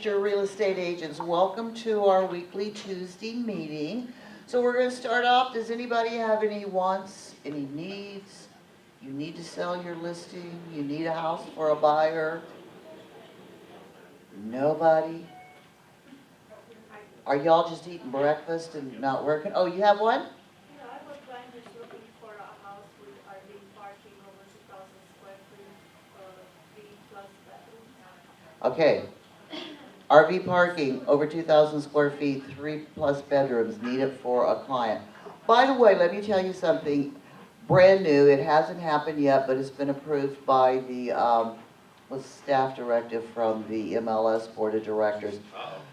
Manager Real Estate Agents. Welcome to our weekly Tuesday meeting. So we're going to start off. Does anybody have any wants, any needs? You need to sell your listing? You need a house for a buyer? Nobody? Are y'all just eating breakfast and not working? Oh, you have one? Yeah, I was just looking for a house with RV parking over 2,000 square feet, 3 plus bedrooms. Okay. RV parking over 2,000 square feet, 3 plus bedrooms, needed for a client. By the way, let me tell you something brand new. It hasn't happened yet, but it's been approved by the staff directive from the MLS Board of Directors.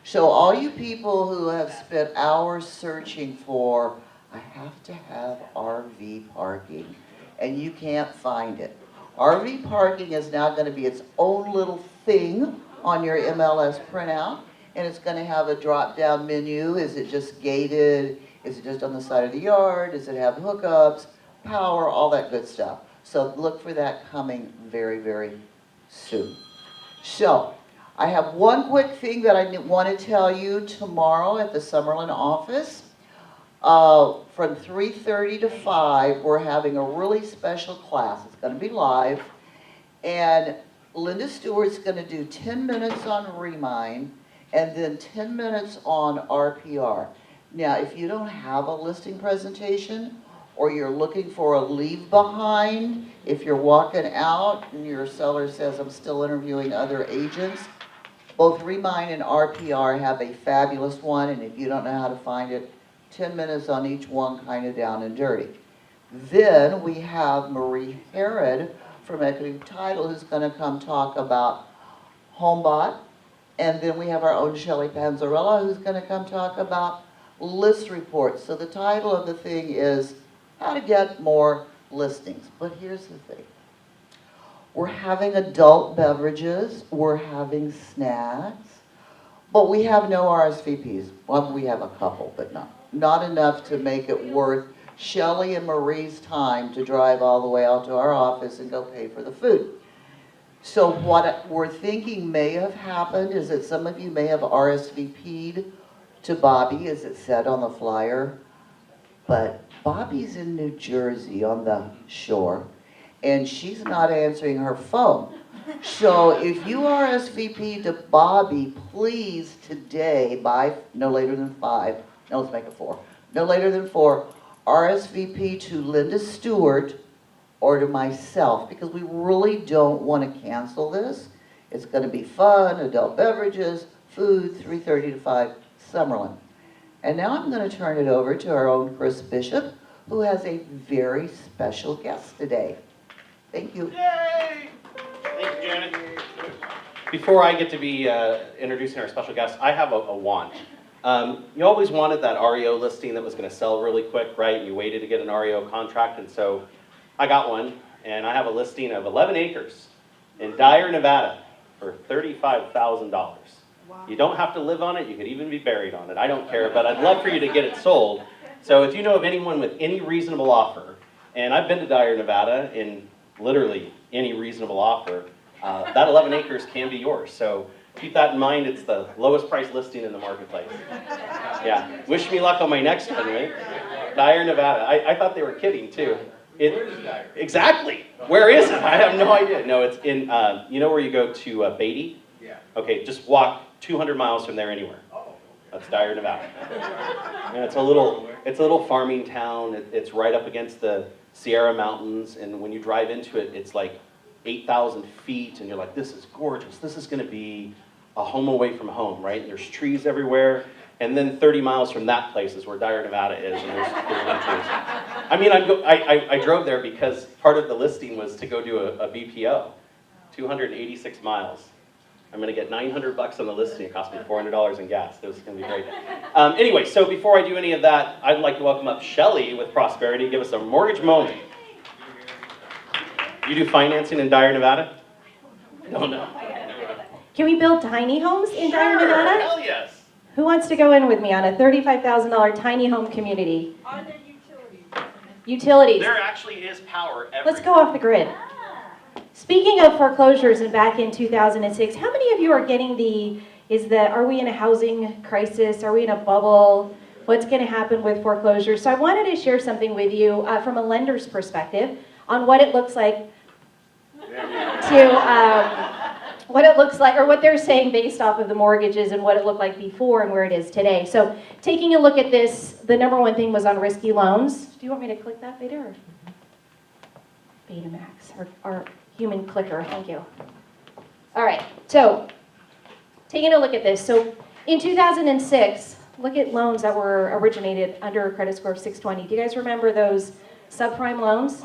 So all you people who have spent hours searching for, I have to have RV parking, and you can't find it. RV parking is now going to be its own little thing on your MLS printout, and it's going to have a drop-down menu. Is it just gated? Is it just on the side of the yard? Does it have hookups, power, all that good stuff? So look for that coming very, very soon. So I have one quick thing that I want to tell you tomorrow at the Summerlin office. From 3:30 to 5, we're having a really special class. It's going to be live, and Linda Stewart's going to do 10 minutes on Remind and then 10 minutes on RPR. Now, if you don't have a listing presentation or you're looking for a leave behind, if you're walking out and your seller says, I'm still interviewing other agents, both Remind and RPR have a fabulous one, and if you don't know how to find it, 10 minutes on each one, kind of down and dirty. Then we have Marie Herod from Equity Title, who's going to come talk about HomeBot. And then we have our own Shelly Panzarella, who's going to come talk about list reports. So the title of the thing is how to get more listings. But here's the thing. We're having adult beverages. We're having snacks. But we have no RSVPs. Well, we have a couple, but not enough to make it worth Shelly and Marie's time to drive all the way out to our office and go pay for the food. So what we're thinking may have happened is that some of you may have RSVP'd to Bobby, as it said on the flyer, but Bobby's in New Jersey on the shore, and she's not answering her phone. So if you RSVP to Bobby, please today by no later than 5, no, let's make it 4, no later than 4, RSVP to Linda Stewart or to myself, because we really don't want to cancel this. It's going to be fun, adult beverages, food, 3:30 to 5, Summerlin. And now I'm going to turn it over to our own Chris Bishop, who has a very special guest today. Thank you. Yay! Thank you, Janet. Before I get to be introducing our special guest, I have a want. You always wanted that REO listing that was going to sell really quick, right? You waited to get an REO contract, and so I got one, and I have a listing of 11 acres in Dyer, Nevada for $35,000. Wow. You don't have to live on it. You could even be buried on it. I don't care, but I'd love for you to get it sold. So if you know of anyone with any reasonable offer, and I've been to Dyer, Nevada, in literally any reasonable offer, that 11 acres can be yours. So keep that in mind. It's the lowest price listing in the marketplace. Yeah. Wish me luck on my next one, right? Dyer, Nevada. I thought they were kidding, too. Where is Dyer? Exactly. Where is it? I have no idea. No, it's in, you know where you go to Beatty? Yeah. Okay, just walk 200 miles from there anywhere. Oh. That's Dyer, Nevada. And it's a little farming town. It's right up against the Sierra Mountains, and when you drive into it, it's like 8,000 feet, and you're like, this is gorgeous. This is going to be a home away from home, right? And there's trees everywhere, and then 30 miles from that place is where Dyer, Nevada is, and there's no trees. I mean, I drove there because part of the listing was to go do a BPO, 286 miles. I'm going to get $900 on the listing. It cost me $400 in gas. This is going to be great. Anyway, so before I do any of that, I'd like to welcome up Shelly with Prosperity. Give us a mortgage moment. You do financing in Dyer, Nevada? No. Can we build tiny homes in Dyer, Nevada? Hell yes. Who wants to go in with me on a $35,000 tiny home community? Are there utilities? Utilities. There actually is power everywhere. Let's go off the grid. Speaking of foreclosures and back in 2006, how many of you are getting the is that are we in a housing crisis? Are we in a bubble? What's going to happen with foreclosure? So I wanted to share something with you from a lender's perspective on what it looks like what it looks like, or what they're saying based off of the mortgages and what it looked like before and where it is today. So taking a look at this, the number one thing was on risky loans. Do you want me to click that, Beta? Or? Betamax, our human clicker, thank you. All right, so taking a look at this. So in 2006, look at loans that were originated under a credit score of 620. Do you guys remember those subprime loans?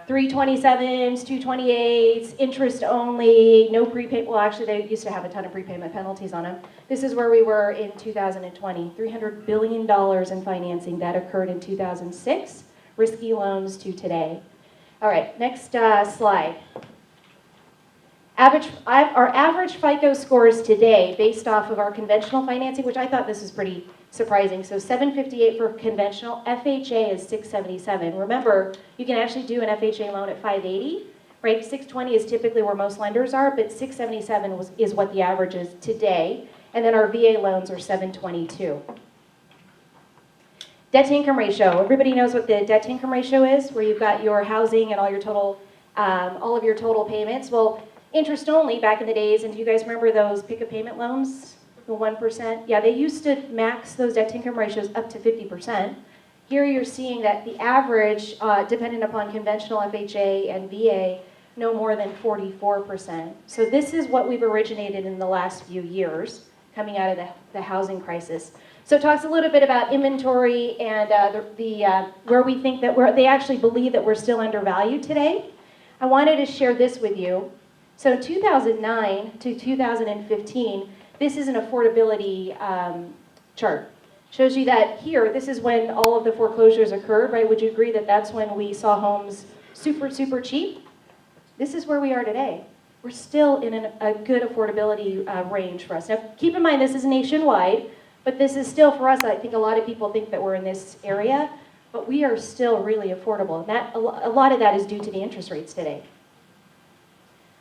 327s, 228s, interest only, no prepayment. Well, actually, they used to have a ton of prepayment penalties on them. This is where we were in 2020. $300 billion in financing that occurred in 2006. Risky loans to today. All right, next slide. Our average FICO scores today, based off of our conventional financing, which I thought this was pretty surprising. So 758 for conventional, FHA is 677. Remember, you can actually do an FHA loan at 580, right? 620 is typically where most lenders are, but 677 is what the average is today. And then our VA loans are 722. Debt to income ratio. Everybody knows what the debt to income ratio is, where you've got your housing and all your total, all of your total payments. Well, interest only back in the days, and do you guys remember those pick-up payment loans? The 1%? Yeah, they used to max those debt to income ratios up to 50%. Here you're seeing that the average, dependent upon conventional FHA and VA, no more than 44%. So this is what we've originated in the last few years, coming out of the housing crisis. So it talks a little bit about inventory and where we think that they actually believe that we're still undervalued today. I wanted to share this with you. So 2009 to 2015, this is an affordability chart. Shows you that here, this is when all of the foreclosures occurred, right? Would you agree that that's when we saw homes super, super cheap? This is where we are today. We're still in a good affordability range for us. Now, keep in mind, this is nationwide, but this is still, for us, I think a lot of people think that we're in this area, but we are still really affordable. And that, a lot of that is due to the interest rates today.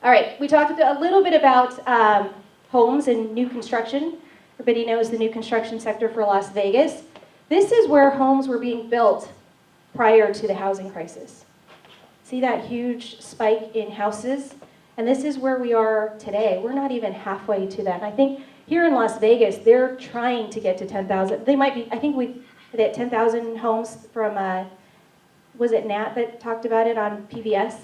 All right, we talked a little bit about homes and new construction. Everybody knows the new construction sector for Las Vegas. This is where homes were being built prior to the housing crisis. See that huge spike in houses? And this is where we are today. We're not even halfway to that. And I think here in Las Vegas, they're trying to get to 10,000. They might be, I think we had 10,000 homes from, was it Nat that talked about it on PBS?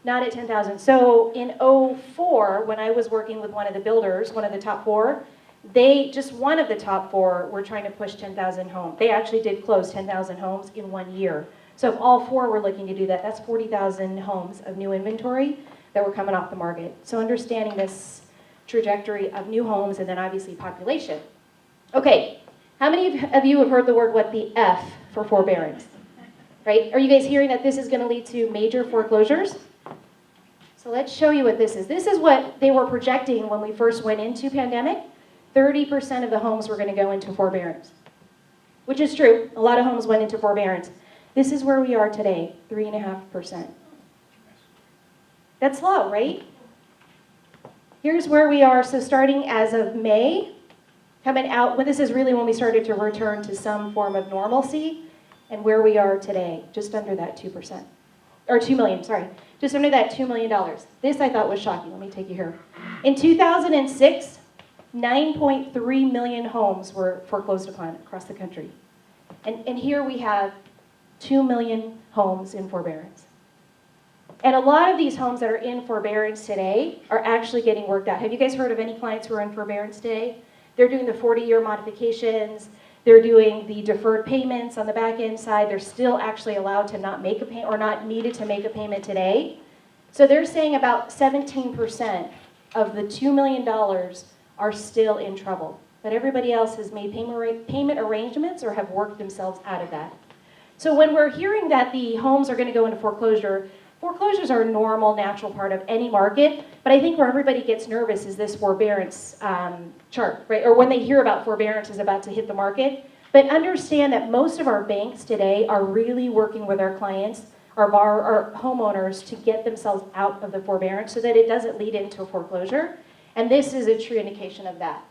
Not at 10,000. So in 04, when I was working with one of the builders, one of the top four, just one of the top four were trying to push 10,000 homes. They actually did close 10,000 homes in 1 year. So if all four were looking to do that, that's 40,000 homes of new inventory that were coming off the market. So understanding this trajectory of new homes and then obviously population. Okay, how many of you have heard the word, what the F for forbearance? Right? Are you guys hearing that this is going to lead to major foreclosures? So let's show you what this is. This is what they were projecting when we first went into pandemic. 30% of the homes were going to go into forbearance, which is true. A lot of homes went into forbearance. This is where we are today, 3.5%. That's low, right? Here's where we are. So starting as of May, coming out, well, this is really when we started to return to some form of normalcy, and where we are today, just under that 2%. Or 2 million, sorry. Just under that $2 million. This I thought was shocking. Let me take you here. In 2006, 9.3 million homes were foreclosed upon across the country. And here we have 2 million homes in forbearance. And a lot of these homes that are in forbearance today are actually getting worked out. Have you guys heard of any clients who are in forbearance today? They're doing the 40-year modifications. They're doing the deferred payments on the back end side. They're still actually allowed to not make a payment or not needed to make a payment today. So they're saying about 17% of the $2 million are still in trouble. But everybody else has made payment arrangements or have worked themselves out of that. So when we're hearing that the homes are going to go into foreclosure, foreclosures are a normal, natural part of any market, but I think where everybody gets nervous is this forbearance chart, right? Or when they hear about forbearance is about to hit the market. But understand that most of our banks today are really working with our clients, our homeowners, to get themselves out of the forbearance so that it doesn't lead into a foreclosure. And this is a true indication of that.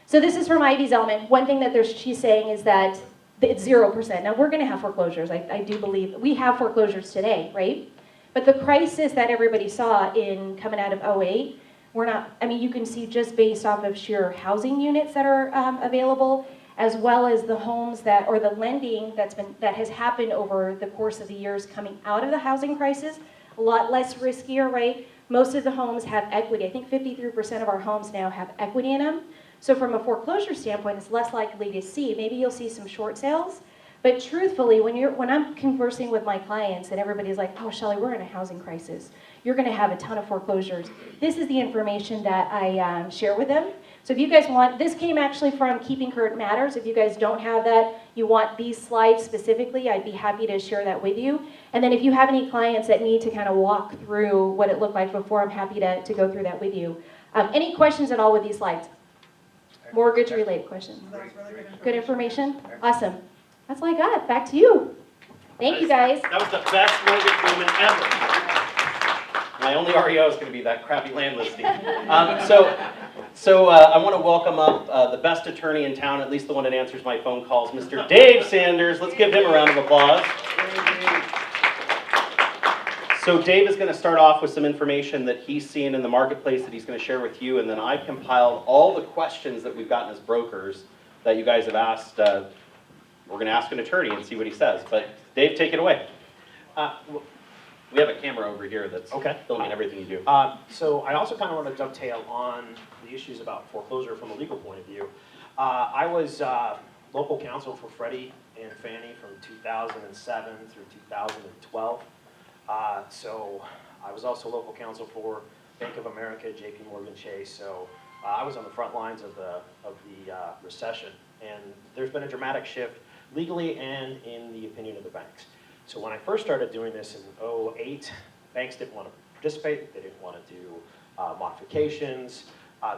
So this is from Ivy Zellman. One thing that she's saying is that it's 0%. Now, we're going to have foreclosures. I do believe we have foreclosures today, right? But the crisis that everybody saw in coming out of '08, we're not, I mean, you can see just based off of sheer housing units that are available, as well as the homes that, or the lending that has happened over the course of the years coming out of the housing crisis, a lot less riskier, right? Most of the homes have equity. I think 53% of our homes now have equity in them. So from a foreclosure standpoint, it's less likely to see. Maybe you'll see some short sales, but truthfully, when I'm conversing with my clients and everybody's like, oh, Shelly, we're in a housing crisis. You're gonna have a ton of foreclosures. This is the information that I share with them. So if you guys want, this came actually from Keeping Current Matters. If you guys don't have that, you want these slides specifically, I'd be happy to share that with you. And then if you have any clients that need to kind of walk through what it looked like before, I'm happy to go through that with you. Any questions at all with these slides? Mortgage-related questions? Good information? Awesome. That's all I got. Back to you. Thank you, guys. That was the best mortgage woman ever. My only REO is going to be that crappy land listing. So I want to welcome up the best attorney in town, at least the one that answers my phone calls, Mr. Dave Sanders. Let's give him a round of applause. So Dave is going to start off with some information that he's seen in the marketplace that he's going to share with you, and then I've compiled all the questions that we've gotten as brokers that you guys have asked. We're going to ask an attorney and see what he says. But Dave, take it away. We have a camera over here that's filming everything you do. So I also kind of want to dovetail on the issues about foreclosure from a legal point of view. I was local counsel for Freddie and Fannie from 2007 through 2012. So I was also local counsel for Bank of America, JP Morgan Chase. So I was on the front lines of the recession, and there's been a dramatic shift legally and in the opinion of the banks. So when I first started doing this in '08, banks didn't want to participate. They didn't want to do modifications.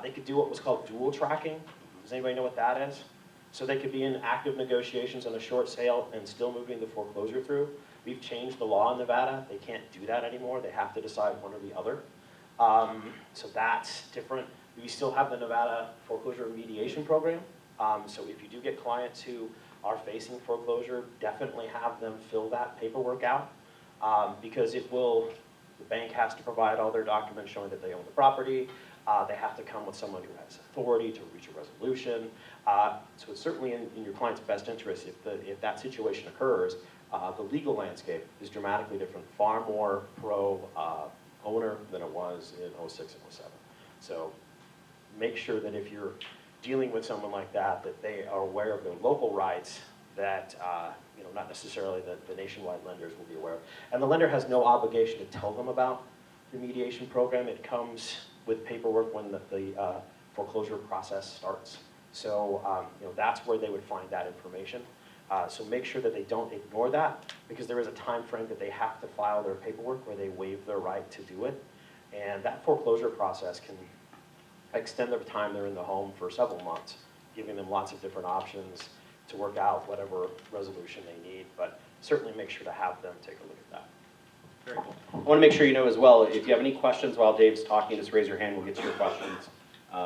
They could do what was called dual tracking. Does anybody know what that is? So they could be in active negotiations on a short sale and still moving the foreclosure through. We've changed the law in Nevada. They can't do that anymore. They have to decide one or the other. So that's different. We still have the Nevada foreclosure mediation program. So if you do get clients who are facing foreclosure, definitely have them fill that paperwork out because the bank has to provide all their documents showing that they own the property. They have to come with someone who has authority to reach a resolution. So it's certainly in your client's best interest if that situation occurs. The legal landscape is dramatically different, far more pro-owner than it was in '06 and '07. So make sure that if you're dealing with someone like that, that they are aware of their local rights that, not necessarily that the nationwide lenders will be aware of. And the lender has no obligation to tell them about the mediation program. It comes with paperwork when the foreclosure process starts. So, that's where they would find that information. So make sure that they don't ignore that because there is a time frame that they have to file their paperwork where they waive their right to do it. And that foreclosure process can extend the time they're in the home for several months, giving them lots of different options to work out whatever resolution they need, but certainly make sure to have them take a look at that. Very cool. I want to make sure you know as well, if you have any questions while Dave's talking, just raise your hand, we'll get to your questions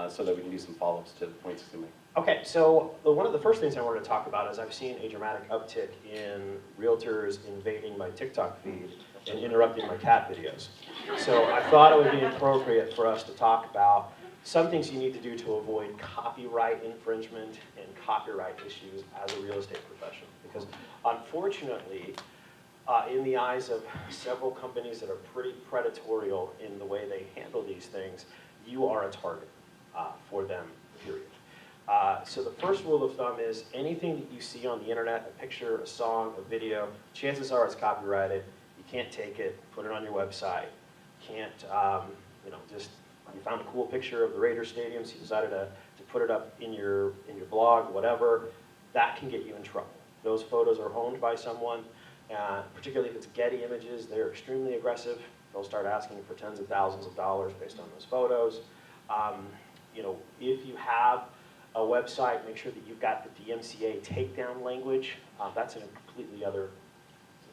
so that we can do some follow-ups to the points he's making. Okay, so one of the first things I wanted to talk about is I've seen a dramatic uptick in realtors invading my TikTok feed and interrupting my cat videos. So I thought it would be appropriate for us to talk about some things you need to do to avoid copyright infringement and copyright issues as a real estate professional. Because unfortunately, in the eyes of several companies that are pretty predatory in the way they handle these things, you are a target for them, period. So the first rule of thumb is anything that you see on the internet, a picture, a song, a video, chances are it's copyrighted. You can't take it, put it on your website. Can't, you found a cool picture of the Raiders stadium, so you decided to put it up in your blog, whatever. That can get you in trouble. Those photos are owned by someone, particularly if it's Getty Images. They're extremely aggressive. They'll start asking for tens of thousands of dollars based on those photos. If you have a website, make sure that you've got the Dmca Takedown language. That's a completely other.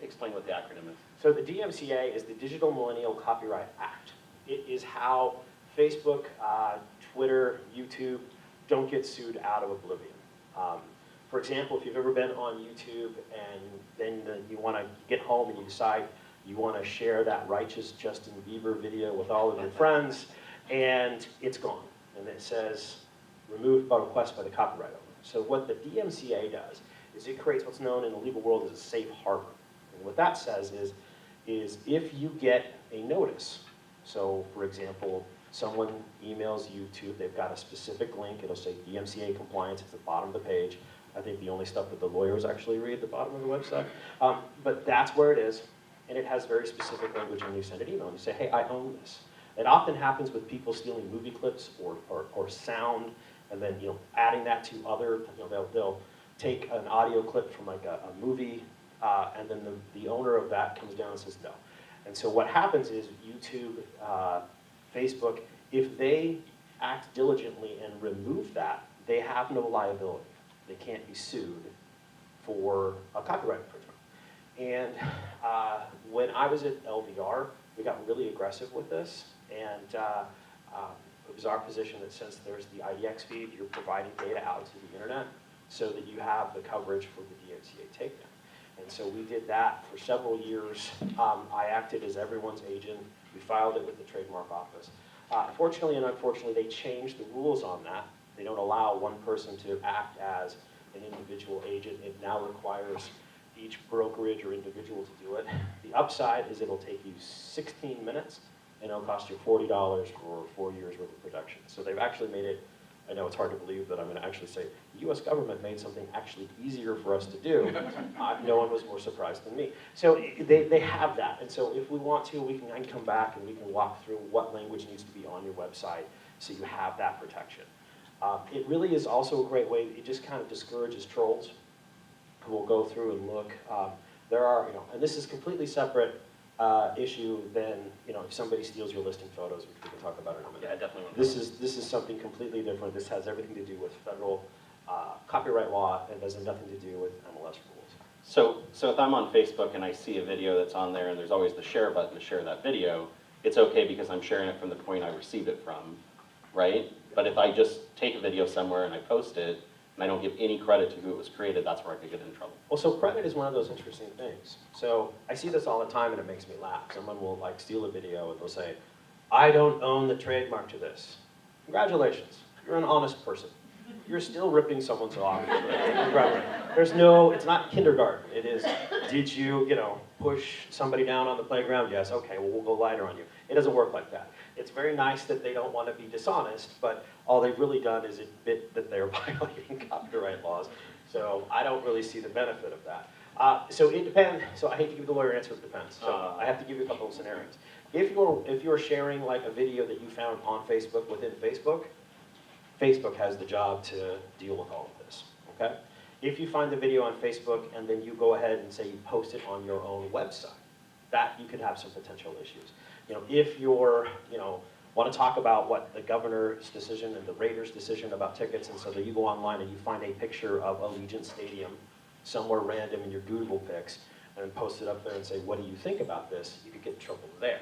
Explain what the acronym is. So the DMCA is the Digital Millennial Copyright Act. It is how Facebook, Twitter, YouTube, don't get sued out of oblivion. For example, if you've ever been on YouTube and then you want to get home and you decide you want to share that righteous Justin Bieber video with all of your friends, and it's gone, and it says removed by request by the copyright owner. So what the DMCA does is it creates what's known in the legal world as a safe harbor. And what that says is if you get a notice, so for example, someone emails YouTube, they've got a specific link, it'll say DMCA compliance at the bottom of the page. I think the only stuff that the lawyers actually read at the bottom of the website. But that's where it is, and it has very specific language when you send an email. You say, hey, I own this. It often happens with people stealing movie clips or sound, and then adding that to other, they'll take an audio clip from like a movie, and then the owner of that comes down and says no. And so what happens is YouTube, Facebook, if they act diligently and remove that, they have no liability. They can't be sued for a copyright infringement. And when I was at LVR, we got really aggressive with this, and it was our position that since there's the IDX feed, you're providing data out to the internet so that you have the coverage for the Dmca takedown. And so we did that for several years. I acted as everyone's agent. We filed it with the trademark office. Fortunately and unfortunately, they changed the rules on that. They don't allow one person to act as an individual agent. It now requires each brokerage or individual to do it. The upside is it'll take you 16 minutes and it'll cost you $40 for 4 years worth of protection. So they've actually made it, I know it's hard to believe, but I'm going to actually say the US government made something actually easier for us to do. No one was more surprised than me. So they have that. And so if we want to, I can come back and we can walk through what language needs to be on your website so you have that protection. It really is also a great way, it just kind of discourages trolls who will go through and look. There are, and this is completely separate issue than, if somebody steals your listing photos, which we can talk about in a minute. Yeah, definitely. This is something completely different. This has everything to do with federal copyright law and has nothing to do with MLS rules. So if I'm on Facebook and I see a video that's on there and there's always the share button to share that video, it's okay because I'm sharing it from the point I received it from, right? But if I just take a video somewhere and I post it, and I don't give any credit to who it was created, that's where I could get in trouble. Well, so credit is one of those interesting things. So I see this all the time and it makes me laugh. Someone will steal a video and they'll say, I don't own the trademark to this. Congratulations, you're an honest person. You're still ripping someone's off. There's no, it's not kindergarten. It is, did you, push somebody down on the playground? Yes, okay, well, we'll go lighter on you. It doesn't work like that. It's very nice that they don't want to be dishonest, but all they've really done is admit that they're violating copyright laws. So I don't really see the benefit of that. So it depends. So I hate to give the lawyer an answer, it depends. So I have to give you a couple of scenarios. If you're sharing like a video that you found on Facebook within Facebook, Facebook has the job to deal with all of this, okay? If you find the video on Facebook and then you go ahead and say you post it on your own website, that you could have some potential issues. If you're, want to talk about what the governor's decision and the Raiders' decision about tickets, and so that you go online and you find a picture of Allegiant Stadium somewhere random in your Google pics and post it up there and say, what do you think about this? You could get in trouble there.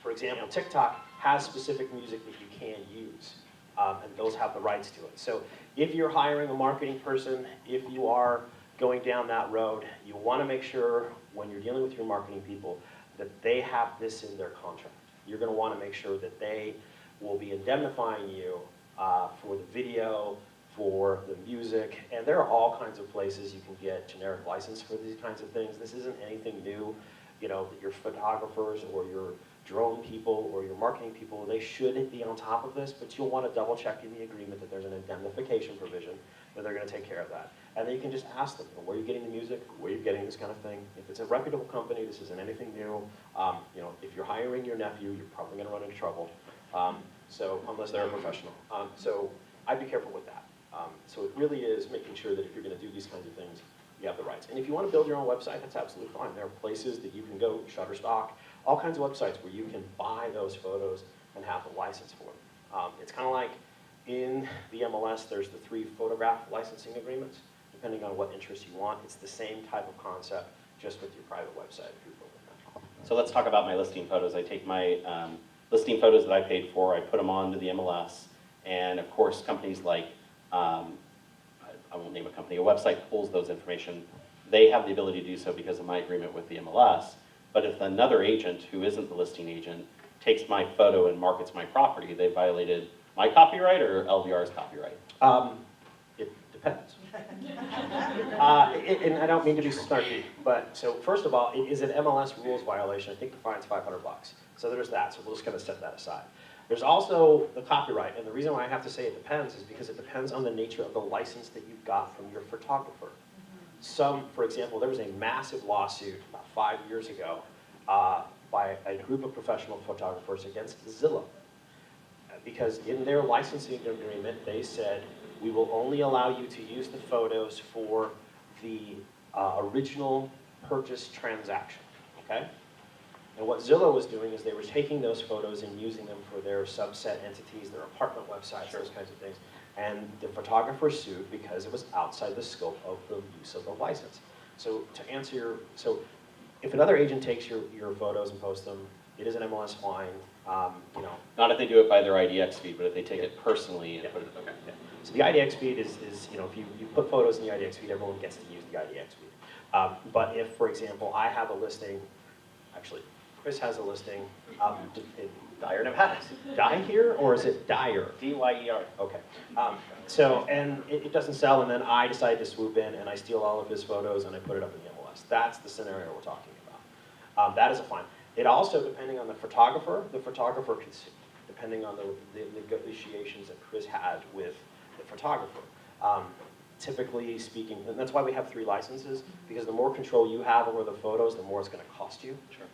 For example, TikTok has specific music that you can use, and those have the rights to it. So if you're hiring a marketing person, if you are going down that road, you want to make sure when you're dealing with your marketing people that they have this in their contract. You're going to want to make sure that they will be indemnifying you for the video, for the music, and there are all kinds of places you can get generic license for these kinds of things. This isn't anything new, that your photographers or your drone people or your marketing people, they should be on top of this, but you'll want to double check in the agreement that there's an indemnification provision that they're going to take care of that. And then you can just ask them, where are you getting the music? Where are you getting this kind of thing? If it's a reputable company, this isn't anything new. If you're hiring your nephew, you're probably going to run into trouble. So unless they're a professional. So I'd be careful with that. So it really is making sure that if you're going to do these kinds of things, you have the rights. And if you want to build your own website, that's absolutely fine. There are places that you can go, Shutterstock, all kinds of websites where you can buy those photos and have the license for them. It's kind of like in the MLS, there's the 3 photograph licensing agreements, depending on what interest you want. It's the same type of concept, just with your private website if you're building that. So let's talk about my listing photos. I take my listing photos that I paid for, I put them onto the MLS, and of course, companies like, I won't name a company, a website pulls those information. They have the ability to do so because of my agreement with the MLS, but if another agent who isn't the listing agent takes my photo and markets my property, they violated my copyright or LVR's copyright? It depends. And I don't mean to be snarky, but so first of all, it is an MLS rules violation. I think the fine's $500. So there's that, so we'll just kind of set that aside. There's also the copyright, and the reason why I have to say it depends is because it depends on the nature of the license that you got from your photographer. For example, there was a massive lawsuit about 5 years ago by a group of professional photographers against Zillow. Because in their licensing agreement, they said, we will only allow you to use the photos for the original purchase transaction, okay? And what Zillow was doing is they were taking those photos and using them for their subset entities, their apartment websites, those kinds of things. And the photographer sued because it was outside the scope of the use of the license. So to answer your, so if another agent takes your photos and posts them, it is an MLS fine, you know. Not if they do it by their IDX feed, but if they take it personally and put it, okay. Yeah. So the IDX feed is you know, if you put photos in the IDX feed, everyone gets to use the IDX feed. But if, for example, I have a listing, actually, Chris has a listing, Dyer, Nevada. Dye here, or is it Dyer? D-Y-E-R. Okay. So, and it doesn't sell, and then I decide to swoop in and I steal all of his photos and I put it up in the MLS. That's the scenario we're talking about. That is a fine. It also, depending on the photographer can sue, depending on the negotiations that Chris had with the photographer. Typically speaking, and that's why we have 3 licenses, because the more control you have over the photos, the more it's going to cost you. Sure.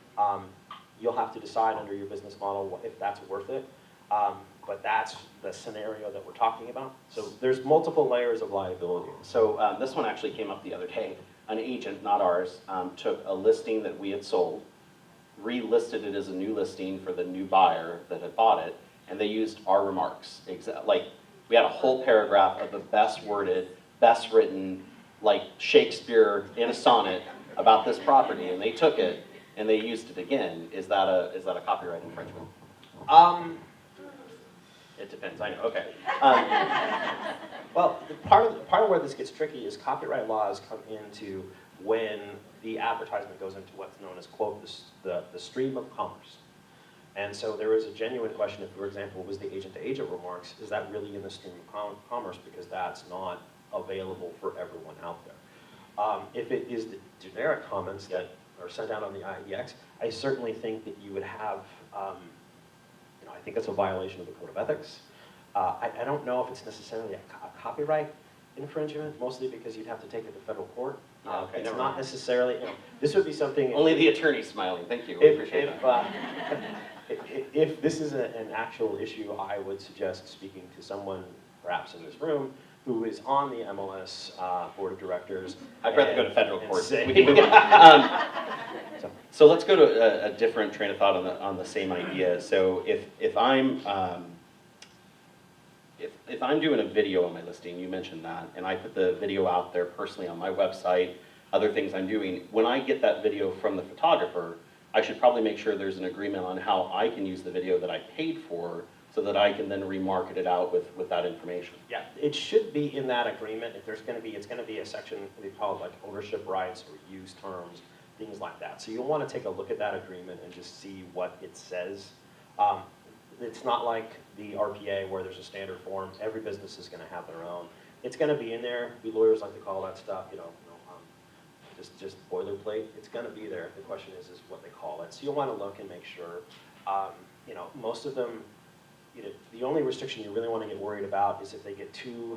You'll have to decide under your business model if that's worth it. But that's the scenario that we're talking about. So there's multiple layers of liability. So this one actually came up the other day. An agent, not ours, took a listing that we had sold, relisted it as a new listing for the new buyer that had bought it, and they used our remarks. Like, we had a whole paragraph of the best worded, best written, like Shakespeare in a sonnet about this property, and they took it and they used it again. Is that a copyright infringement? It depends. I know. Okay. Well, part of where this gets tricky is copyright laws come into when the advertisement goes into what's known as, quote, the stream of commerce. And so there is a genuine question if, for example, was the agent-to-agent remarks, is that really in the stream of commerce? Because that's not available for everyone out there. If it is the generic comments that are sent out on the IEX, I certainly think that you would have, you know, I think that's a violation of the Code of Ethics. I don't know if it's necessarily a copyright infringement, mostly because you'd have to take it to federal court. Okay, It's not necessarily, you know, this would be something. Only the attorney's smiling. Thank you. We appreciate that. If this is an actual issue, I would suggest speaking to someone, perhaps in this room, who is on the MLS board of directors. I'd rather go to federal court. So, So let's go to a different train of thought on the same idea. So if I'm if I'm doing a video on my listing, you mentioned that, and I put the video out there personally on my website, other things I'm doing, when I get that video from the photographer, I should probably make sure there's an agreement on how I can use the video that I paid for so that I can then remarket it out with that information. yeah, it should be in that agreement. If there's going to be, it's going to be a section, we call it like ownership rights or use terms, things like that. So you'll want to take a look at that agreement and just see what it says. It's not like the RPA where there's a standard form. Every business is going to have their own. It's going to be in there. We lawyers like to call that stuff, just boilerplate. It's going to be there. The question is what they call it. So you'll want to look and make sure. Most of them, the only restriction you really want to get worried about is if they get too,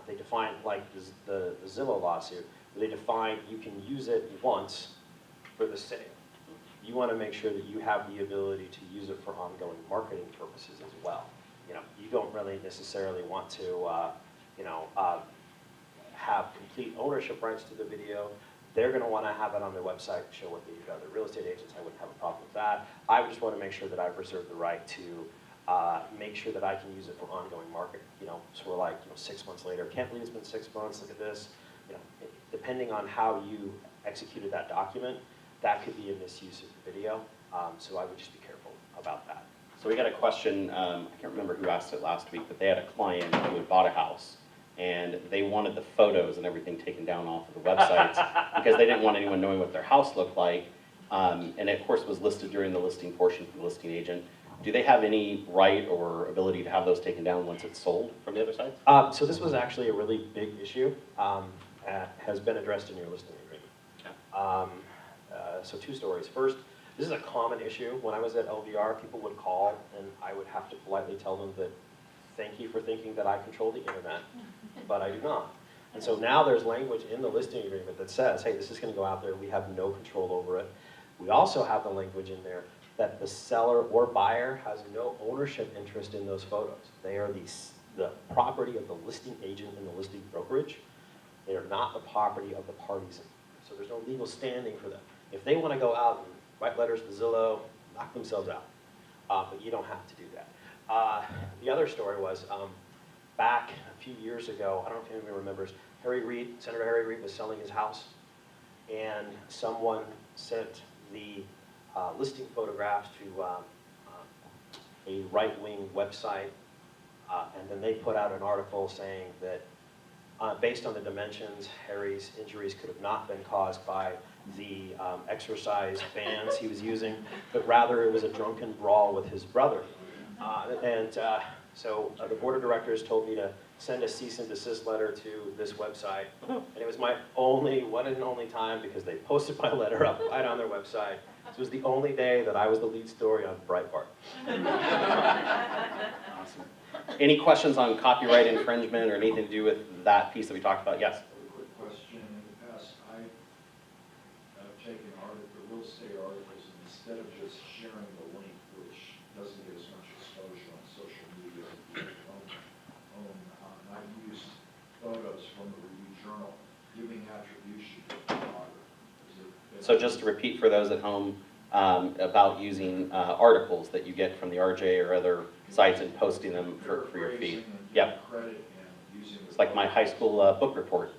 they define, like the Zillow lawsuit, where they define you can use it once for the sale. You want to make sure that you have the ability to use it for ongoing marketing purposes as well. You don't really necessarily want to, have complete ownership rights to the video. They're going to want to have it on their website, show what they do to other real estate agents. I wouldn't have a problem with that. I would just want to make sure that I've reserved the right to make sure that I can use it for ongoing marketing. So we're like, 6 months later, can't believe it's been 6 months, look at this. Depending on how you executed that document, that could be a misuse of the video. So I would just be careful about that. So we got a question, I can't remember who asked it last week, but they had a client who had bought a house, and they wanted the photos and everything taken down off of the websites because they didn't want anyone knowing what their house looked like. And it, of course, was listed during the listing portion from the listing agent. Do they have any right or ability to have those taken down once it's sold from the other side? So this was actually a really big issue, has been addressed in your listing agreement. Okay. So two stories. First, this is a common issue. When I was at LVR, people would call and I would have to politely tell them that, thank you for thinking that I control the internet, but I do not. And so now there's language in the listing agreement that says, hey, this is gonna go out there, we have no control over it. We also have the language in there that the seller or buyer has no ownership interest in those photos. They are the property of the listing agent and the listing brokerage. They are not the property of the parties. So there's no legal standing for them. If they want to go out and write letters to Zillow, knock themselves out. But you don't have to do that. The other story was back a few years ago, I don't know if anybody remembers, Senator Harry Reid was selling his house, and someone sent the listing photographs to a right-wing website, and then they put out an article saying that based on the dimensions, Harry's injuries could have not been caused by the exercise bands he was using, but rather it was a drunken brawl with his brother. So the board of directors told me to send a cease and desist letter to this website, and it was my one and only time because they posted my letter up right on their website. This was the only day that I was the lead story on Breitbart. Awesome. Any questions on copyright infringement or anything to do with that piece that we talked about? Yes? Quick question. In the past, I've taken real estate articles, and instead of just sharing the link, which doesn't get as much exposure on social media as I've used photos from the Review Journal, giving attribution to the photographer. So just to repeat for those at home, about using articles that you get from the RJ or other sites and posting them for your feed. Yep. It's like my high school book report.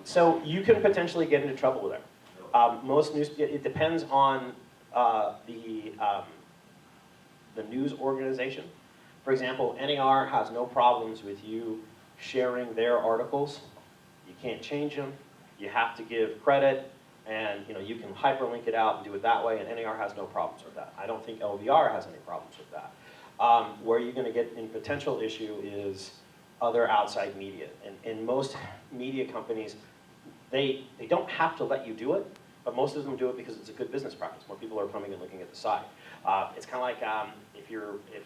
So you can potentially get into trouble with it. It depends on the news organization. For example, NAR has no problems with you sharing their articles. You can't change them. You have to give credit, and you can hyperlink it out and do it that way, and NAR has no problems with that. I don't think LVR has any problems with that. Where you're going to get in potential issue is other outside media. And most media companies, they don't have to let you do it, but most of them do it because it's a good business practice. More people are coming and looking at the site. It's kind of like if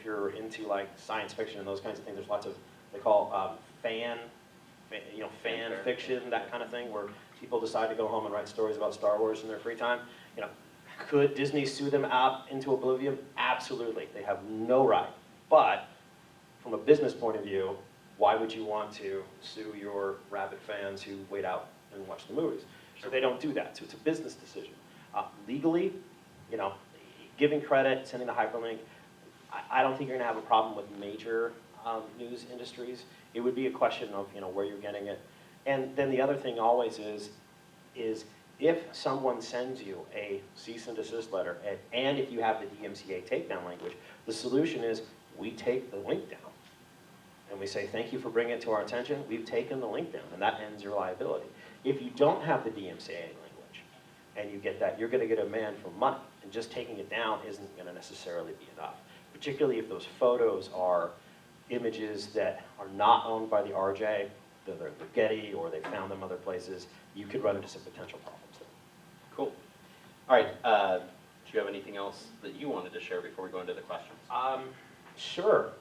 you're into like science fiction and those kinds of things. There's lots of they call fan fiction, that kind of thing, where people decide to go home and write stories about Star Wars in their free time. Could Disney sue them out into oblivion? Absolutely. They have no right. But from a business point of view, why would you want to sue your rabid fans who wait out and watch the movies? So they don't do that. So it's a business decision. Legally, giving credit, sending the hyperlink, I don't think you're going to have a problem with major news industries. It would be a question of where you're getting it. And then the other thing always is if someone sends you a cease and desist letter, and if you have the Dmca Takedown language, the solution is we take the link down. And we say, thank you for bringing it to our attention. We've taken the link down, and that ends your liability. If you don't have the Dmca language, and you get that, you're going to get a demand for money. And just taking it down isn't going to necessarily be enough, particularly if those photos are images that are not owned by the RJ, they're the Getty, or they found them other places. You could run into some potential problems there. Cool. All right. Do you have anything else that you wanted to share before we go into the questions? Sure.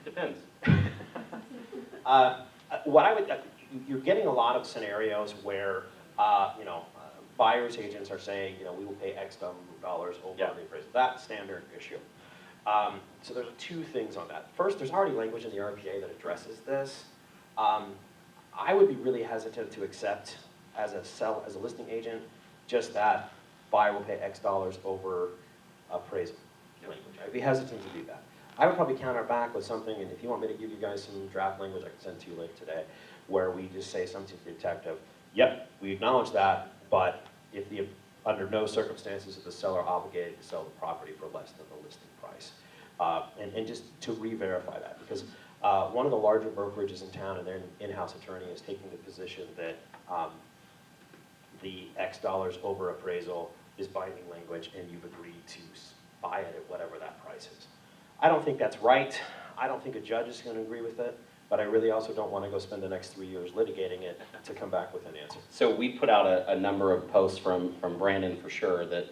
Depends. You're getting a lot of scenarios where, buyer's agents are saying, we will pay X dollars over the appraisal. That's standard issue. So there's two things on that. First, there's already language in the RPA that addresses this. I would be really hesitant to accept as a listing agent, just that buyer will pay X dollars over appraisal language. I'd be hesitant to do that. I would probably counter back with something, and if you want me to give you guys some draft language, I can send to you later today, where we just say something to the detective, yep, we acknowledge that, but if the under no circumstances is the seller obligated to sell the property for less than the listing price. And just to re-verify that, because one of the larger brokerages in town and their in-house attorney is taking the position that the X dollars over appraisal is binding language and you've agreed to buy it at whatever that price is. I don't think that's right. I don't think a judge is going to agree with it, but I really also don't want to go spend the next 3 years litigating it to come back with an answer. So we put out a number of posts from Brandon for sure that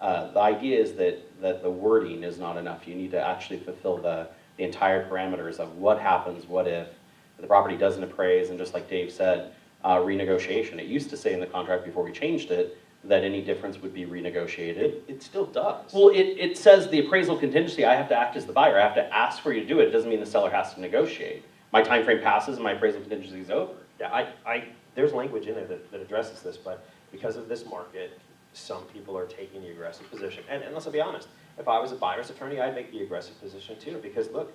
the idea is that the wording is not enough. You need to actually fulfill the entire parameters of what happens, what if the property doesn't appraise, and just like Dave said, renegotiation. It used to say in the contract before we changed it that any difference would be renegotiated. It still does. Well, it says the appraisal contingency, I have to act as the buyer. I have to ask for you to do it. It doesn't mean the seller has to negotiate. My time frame passes and my appraisal contingency is over. Yeah, there's language in there that addresses this, but because of this market, some people are taking the aggressive position. And let's be honest, if I was a buyer's attorney, I'd make the aggressive position too, because look,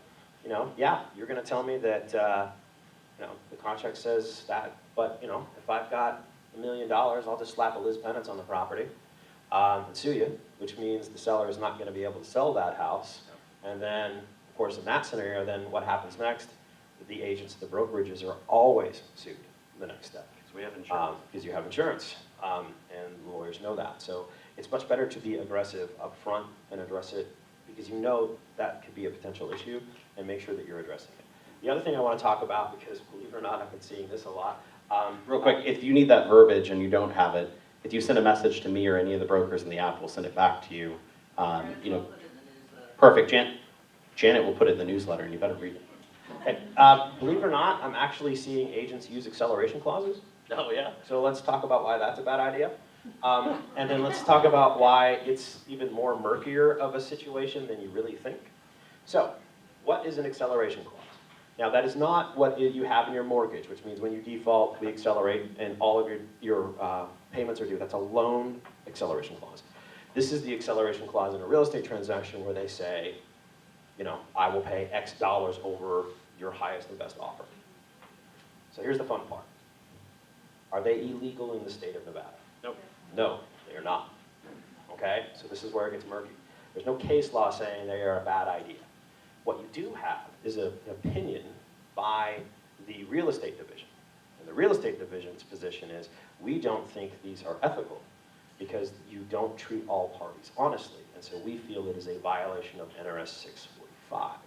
yeah, you're gonna tell me that, the contract says that, but, if I've got $1 million, I'll just slap a Liz Penance on the property and sue you, which means the seller is not gonna be able to sell that house. And then, of course, in that scenario, then what happens next? The agents, the brokerages are always sued the next step. Because we have insurance. Because you have insurance, and lawyers know that. So it's much better to be aggressive up front and address it, because that could be a potential issue, and make sure that you're addressing it. The other thing I want to talk about, because believe it or not, I've been seeing this a lot. Real quick, if you need that verbiage and you don't have it, if you send a message to me or any of the brokers in the app, we'll send it back to you. Perfect. Janet will put it in the newsletter, and you better read it. And, believe it or not, I'm actually seeing agents use acceleration clauses. Oh, yeah. So let's talk about why that's a bad idea. And then let's talk about why it's even more murkier of a situation than you really think. So, what is an acceleration clause? Now, that is not what you have in your mortgage, which means when you default, we accelerate and all of your payments are due. That's a loan acceleration clause. This is the acceleration clause in a real estate transaction where they say, I will pay X dollars over your highest and best offer. So here's the fun part. Are they illegal in the state of Nevada? Nope. No, they are not. Okay? So this is where it gets murky. There's no case law saying they are a bad idea. What you do have is an opinion by the real estate division. And the real estate division's position is, we don't think these are ethical because you don't treat all parties honestly. And so we feel it is a violation of NRS 645.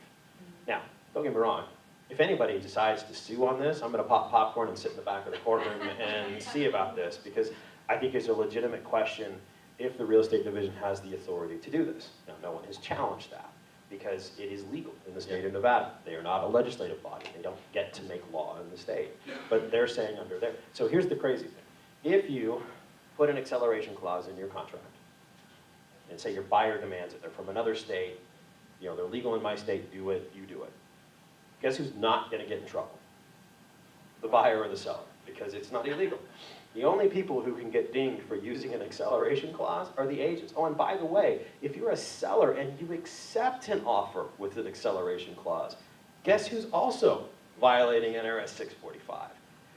Now, don't get me wrong. If anybody decides to sue on this, I'm going to pop popcorn and sit in the back of the courtroom and see about this, because I think it's a legitimate question if the real estate division has the authority to do this. Now, no one has challenged that because it is legal in the state of Nevada. They are not a legislative body. They don't get to make law in the state. But they're saying under there. So here's the crazy thing. If you put an acceleration clause in your contract and say your buyer demands it, they're from another state, they're legal in my state, do it, you do it. Guess who's not going to get in trouble? The buyer or the seller, because it's not illegal. The only people who can get dinged for using an acceleration clause are the agents. Oh, and by the way, if you're a seller and you accept an offer with an acceleration clause, guess who's also violating NRS 645?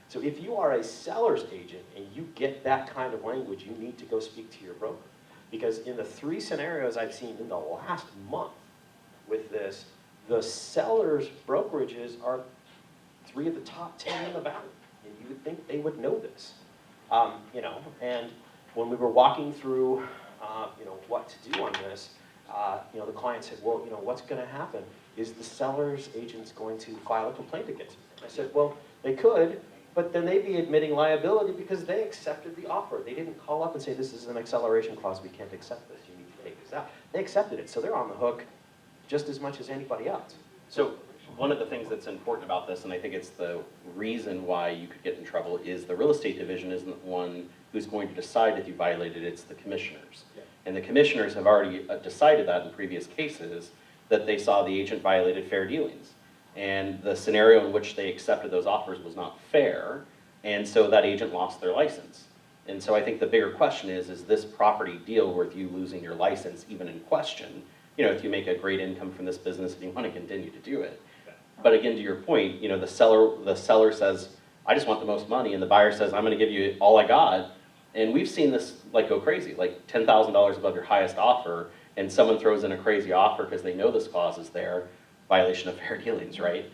So if you are a seller's agent and you get that kind of language, you need to go speak to your broker. Because in the 3 scenarios I've seen in the last month with this, the sellers' brokerages are 3 of the top 10 in the valley. And you would think they would know this. And when we were walking through, what to do on this, the client said, well, what's going to happen? Is the seller's agent's going to file a complaint against me? I said, well, they could, but then they'd be admitting liability because they accepted the offer. They didn't call up and say, this is an acceleration clause, we can't accept this, you need to take this out. They accepted it, so they're on the hook just as much as anybody else. So one of the things that's important about this, and I think it's the reason why you could get in trouble, is the real estate division isn't the one who's going to decide if you violated it, it's the commissioners. Yeah. And the commissioners have already decided that in previous cases, that they saw the agent violated fair dealings. And the scenario in which they accepted those offers was not fair, and so that agent lost their license. And so I think the bigger question is this property deal worth you losing your license even in question? If you make a great income from this business, if you want to continue to do it. But again, to your point, the seller says, I just want the most money, and the buyer says, I'm going to give you all I got, And we've seen this like go crazy, like $10,000 above your highest offer, and someone throws in a crazy offer because they know this clause is there, violation of fair dealings, right?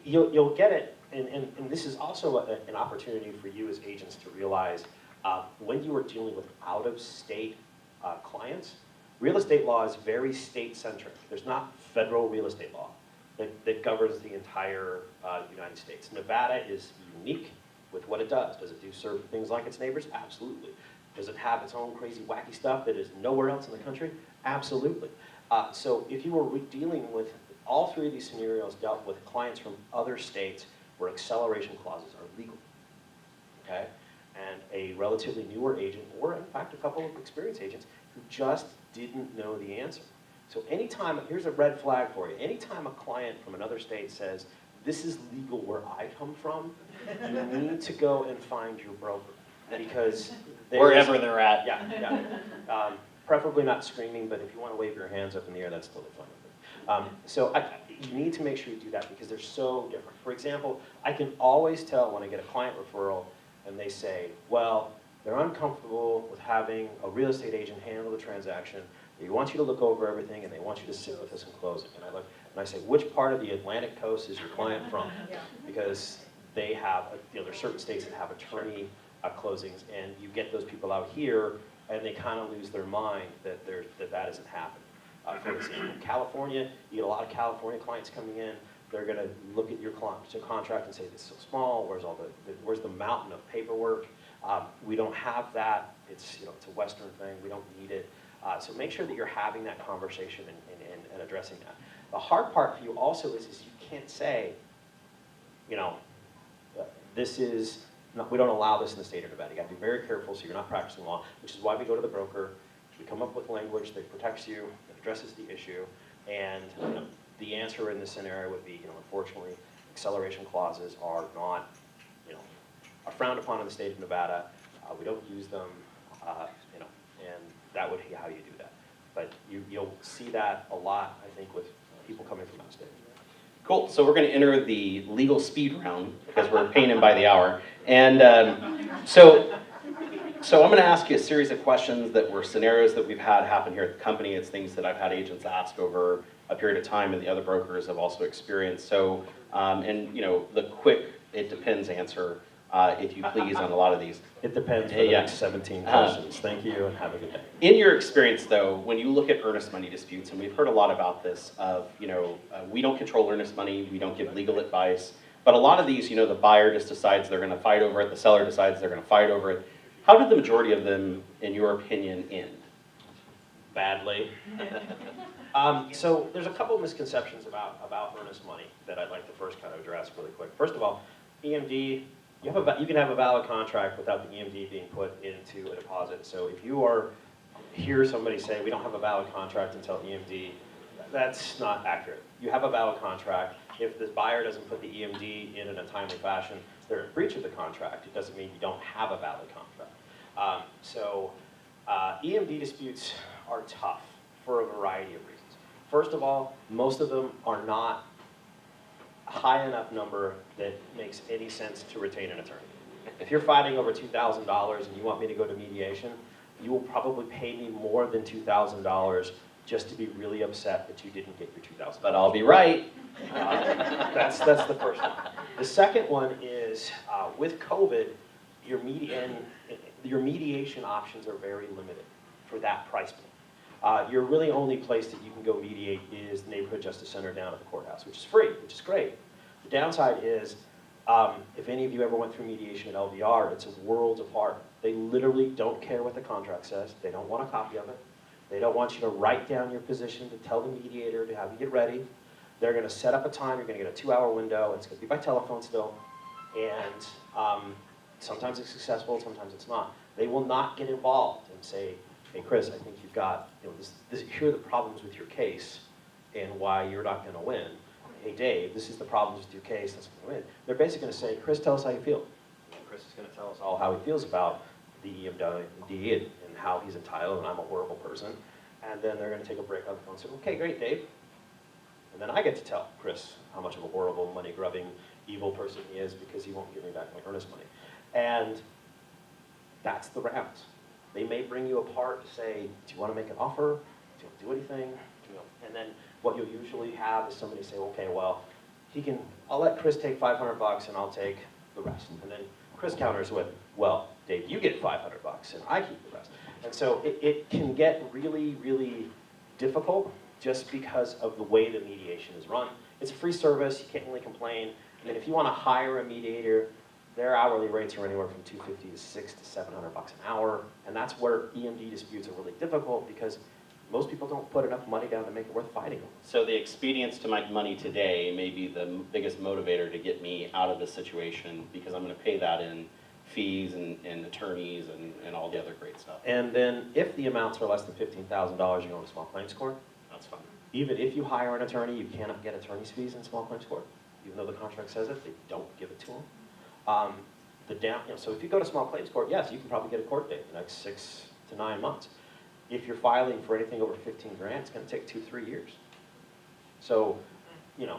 You'll get it, and this is also an opportunity for you as agents to realize when you are dealing with out-of-state clients, real estate law is very state-centric. There's not federal real estate law that governs the entire United States. Nevada is unique with what it does. Does it do certain things like its neighbors? Absolutely. Does it have its own crazy, wacky stuff that is nowhere else in the country? Absolutely. So if you were dealing with all three of these scenarios dealt with clients from other states where acceleration clauses are legal, okay? And a relatively newer agent, or in fact a couple of experienced agents, who just didn't know the answer. So anytime, here's a red flag for you, anytime a client from another state says, this is legal where I come from, you need to go and find your broker. Because Wherever they're at. yeah. Preferably not screaming, but if you want to wave your hands up in the air, that's totally fine with me. So you need to make sure you do that because they're so different. For example, I can always tell when I get a client referral and they say, well, they're uncomfortable with having a real estate agent handle the transaction. They want you to look over everything and they want you to sit with us and close it. And I say, which part of the Atlantic coast is your client from? Because they have, there's certain states that have attorney closings, and you get those people out here, and they kind of lose their mind that that isn't happening. For example, California, you get a lot of California clients coming in. They're going to look at your contract and say, it's so small. Where's the mountain of paperwork? We don't have that. It's it's a Western thing. We don't need it. So make sure that you're having that conversation and addressing that. The hard part for you also is you can't say, this is. We don't allow this in the state of Nevada. You got to be very careful so you're not practicing law, which is why we go to the broker. We come up with language that protects you, that addresses the issue, and the answer in this scenario would be, unfortunately, acceleration clauses are not, are frowned upon in the state of Nevada. We don't use them, and that would be how you do that. But you'll see that a lot, I think, with people coming from out of state. Cool, so we're going to enter the legal speed round because we're paying him by the hour. And so I'm going to ask you a series of questions that were scenarios that we've had happen here at the company. It's things that I've had agents ask over a period of time and the other brokers have also experienced. So, the quick, it depends answer, if you please, on a lot of these. It depends for the next 17 questions. Thank you and have a good day. In your experience, though, when you look at earnest money disputes, and we've heard a lot about this, of, we don't control earnest money, we don't give legal advice, but a lot of these, the buyer just decides they're going to fight over it, the seller decides they're going to fight over it. How did the majority of them, in your opinion, end? Badly. So there's a couple of misconceptions about earnest money that I'd like to first kind of address really quick. First of all, EMD, you can have a valid contract without the EMD being put into a deposit. So if you hear somebody say, we don't have a valid contract until EMD, that's not accurate. You have a valid contract. If the buyer doesn't put the EMD in a timely fashion, they're in breach of the contract. It doesn't mean you don't have a valid contract. EMD disputes are tough for a variety of reasons. First of all, most of them are not a high enough number that makes any sense to retain an attorney. If you're fighting over $2,000 and you want me to go to mediation, you will probably pay me more than $2,000 just to be really upset that you didn't get your $2,000. But I'll be right. That's the first one. The second one is with COVID, your mediation options are very limited for that price point. Your really only place that you can go mediate is the Neighborhood Justice Center down at the courthouse, which is free, which is great. The downside is, if any of you ever went through mediation at LVR, it's worlds apart. They literally don't care what the contract says. They don't want a copy of it. They don't want you to write down your position to tell the mediator to have you get ready. They're going to set up a time. You're going to get a 2-hour window. It's going to be by telephone still. And sometimes it's successful, sometimes it's not. They will not get involved and say, hey, Chris, I think you've got, here are the problems with your case and why you're not going to win. Hey, Dave, this is the problems with your case, that's going to win. They're basically going to say, Chris, tell us how you feel. And Chris is going to tell us all how he feels about the EMD and how he's entitled, and I'm a horrible person. And then they're going to take a break on the phone and say, okay, great, Dave. And then I get to tell Chris how much of a horrible, money-grubbing, evil person he is because he won't give me back my earnest money. And that's the rounds. They may bring you apart to say, do you want to make an offer? Do you want to do anything? And then what you'll usually have is somebody say, okay, well, I'll let Chris take $500 and I'll take the rest. And then Chris counters with, well, Dave, you get $500 and I keep the rest. And so it can get really, really difficult just because of the way the mediation is run. It's a free service, you can't really complain. And then if you want to hire a mediator, their hourly rates are anywhere from $250 to $600 to $700 an hour. And that's where EMD disputes are really difficult because most people don't put enough money down to make it worth fighting them. So the expedience to make money today may be the biggest motivator to get me out of this situation because I'm going to pay that in fees and attorneys and all the other great stuff. And then if the amounts are less than $15,000, you go to small claims court. That's fine. Even if you hire an attorney, you cannot get attorney's fees in small claims court. Even though the contract says it, they don't give it to them. So if you go to small claims court, yes, you can probably get a court date in the next 6 to 9 months. If you're filing for anything over 15 grand, it's going to take 2-3 years. So, it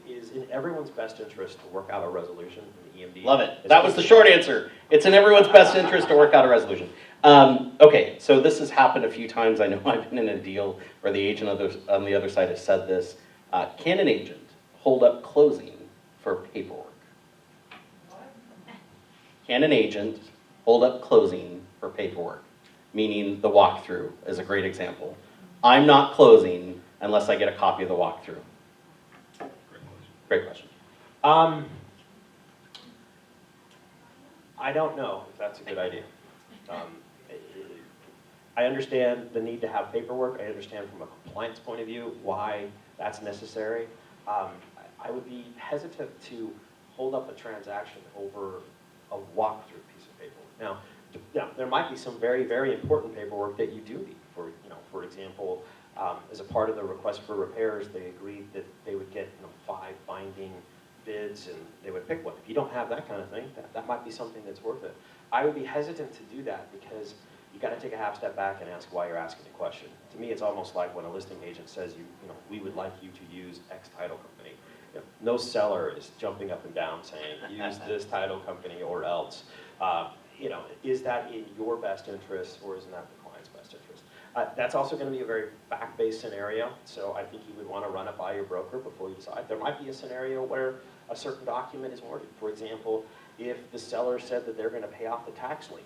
is in everyone's best interest to work out a resolution in the EMD. Love it. That was the short answer. It's in everyone's best interest to work out a resolution. Okay, so this has happened a few times. I know I've been in a deal where the agent on the other side has said this. Can an agent hold up closing for paperwork? Can an agent hold up closing for paperwork? Meaning the walkthrough is a great example. I'm not closing unless I get a copy of the walkthrough. Great question. I don't know if that's a good idea. I understand the need to have paperwork. I understand from a compliance point of view why that's necessary. I would be hesitant to hold up a transaction over a walkthrough piece of paperwork. Now, there might be some very, very important paperwork that you do need. For example, as a part of the request for repairs, they agreed that they would get 5 binding bids and they would pick one. If you don't have that kind of thing, that might be something that's worth it. I would be hesitant to do that because you got to take a half step back and ask why you're asking the question. To me, it's almost like when a listing agent says, we would like you to use X title company. No seller is jumping up and down saying, use this title company or else. Is that in your best interest or isn't that the client's best interest? That's also going to be a very fact-based scenario, so I think you would want to run it by your broker before you decide. There might be a scenario where a certain document is warranted. For example, if the seller said that they're going to pay off the tax lien,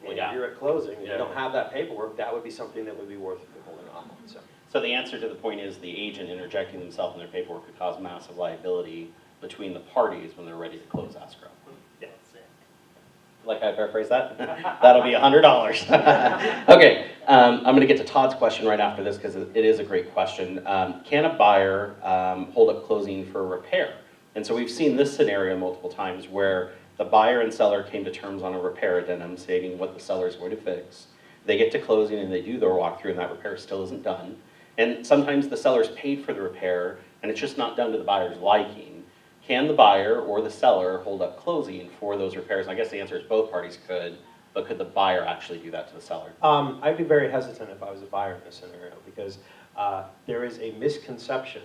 when you're at closing, and you don't have that paperwork, that would be something that would be worth holding off on. So the answer to the point is the agent interjecting themselves in their paperwork could cause massive liability between the parties when they're ready to close escrow. Yeah. Like I paraphrase that? That'll be $100. Okay, I'm going to get to Todd's question right after this because it is a great question. Can a buyer hold up closing for repair? And so we've seen this scenario multiple times where the buyer and seller came to terms on a repair addendum stating what the seller is going to fix. They get to closing and they do their walkthrough and that repair still isn't done. And sometimes the seller's paid for the repair and it's just not done to the buyer's liking. Can the buyer or the seller hold up closing for those repairs? And I guess the answer is both parties could, but could the buyer actually do that to the seller? I'd be very hesitant if I was a buyer in this scenario because there is a misconception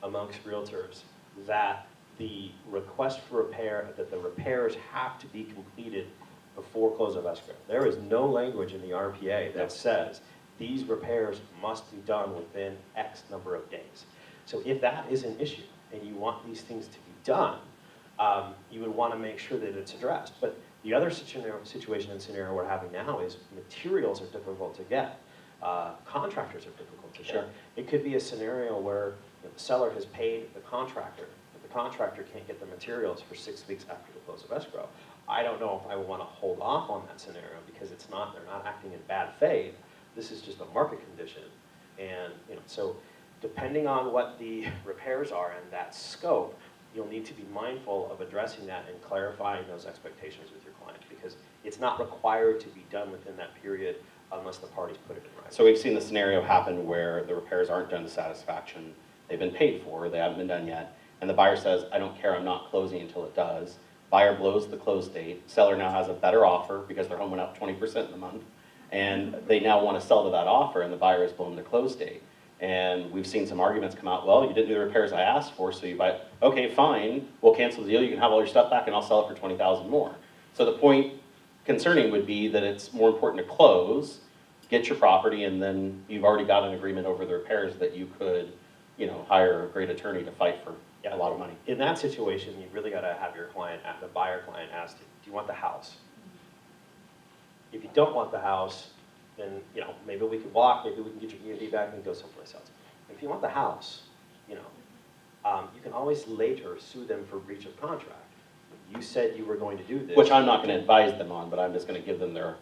amongst realtors that the request for repair, that the repairs have to be completed before close of escrow. There is no language in the RPA that says these repairs must be done within X number of days. So if that is an issue and you want these things to be done, you would want to make sure that it's addressed. But the other situation and scenario we're having now is materials are difficult to get. Contractors are difficult to get. Sure. It could be a scenario where the seller has paid the contractor, but the contractor can't get the materials for 6 weeks after the close of escrow. I don't know if I would want to hold off on that scenario because they're not acting in bad faith. This is just a market condition. And so depending on what the repairs are and that scope, you'll need to be mindful of addressing that and clarifying those expectations with your client because it's not required to be done within that period unless the parties put it in writing. So we've seen the scenario happen where the repairs aren't done to satisfaction. They've been paid for, they haven't been done yet. And the buyer says, I don't care, I'm not closing until it does. Buyer blows the close date. Seller now has a better offer because their home went up 20% in the month. And they now want to sell to that offer and the buyer has blown the close date. And we've seen some arguments come out, well, you didn't do the repairs I asked for, so you buy it. Okay, fine, we'll cancel the deal, you can have all your stuff back and I'll sell it for $20,000 more. So the point concerning would be that it's more important to close, get your property, and then you've already got an agreement over the repairs that you could, you know, hire a great attorney to fight for a lot of money. In that situation, you really gotta have your client, the buyer client ask, do you want the house? If you don't want the house, then, you know, maybe we can walk, maybe we can get your EMD back and go someplace else. If you want the house, you know, you can always later sue them for breach of contract. You said you were going to do this. Which I'm not gonna advise them on, but I'm just gonna give them their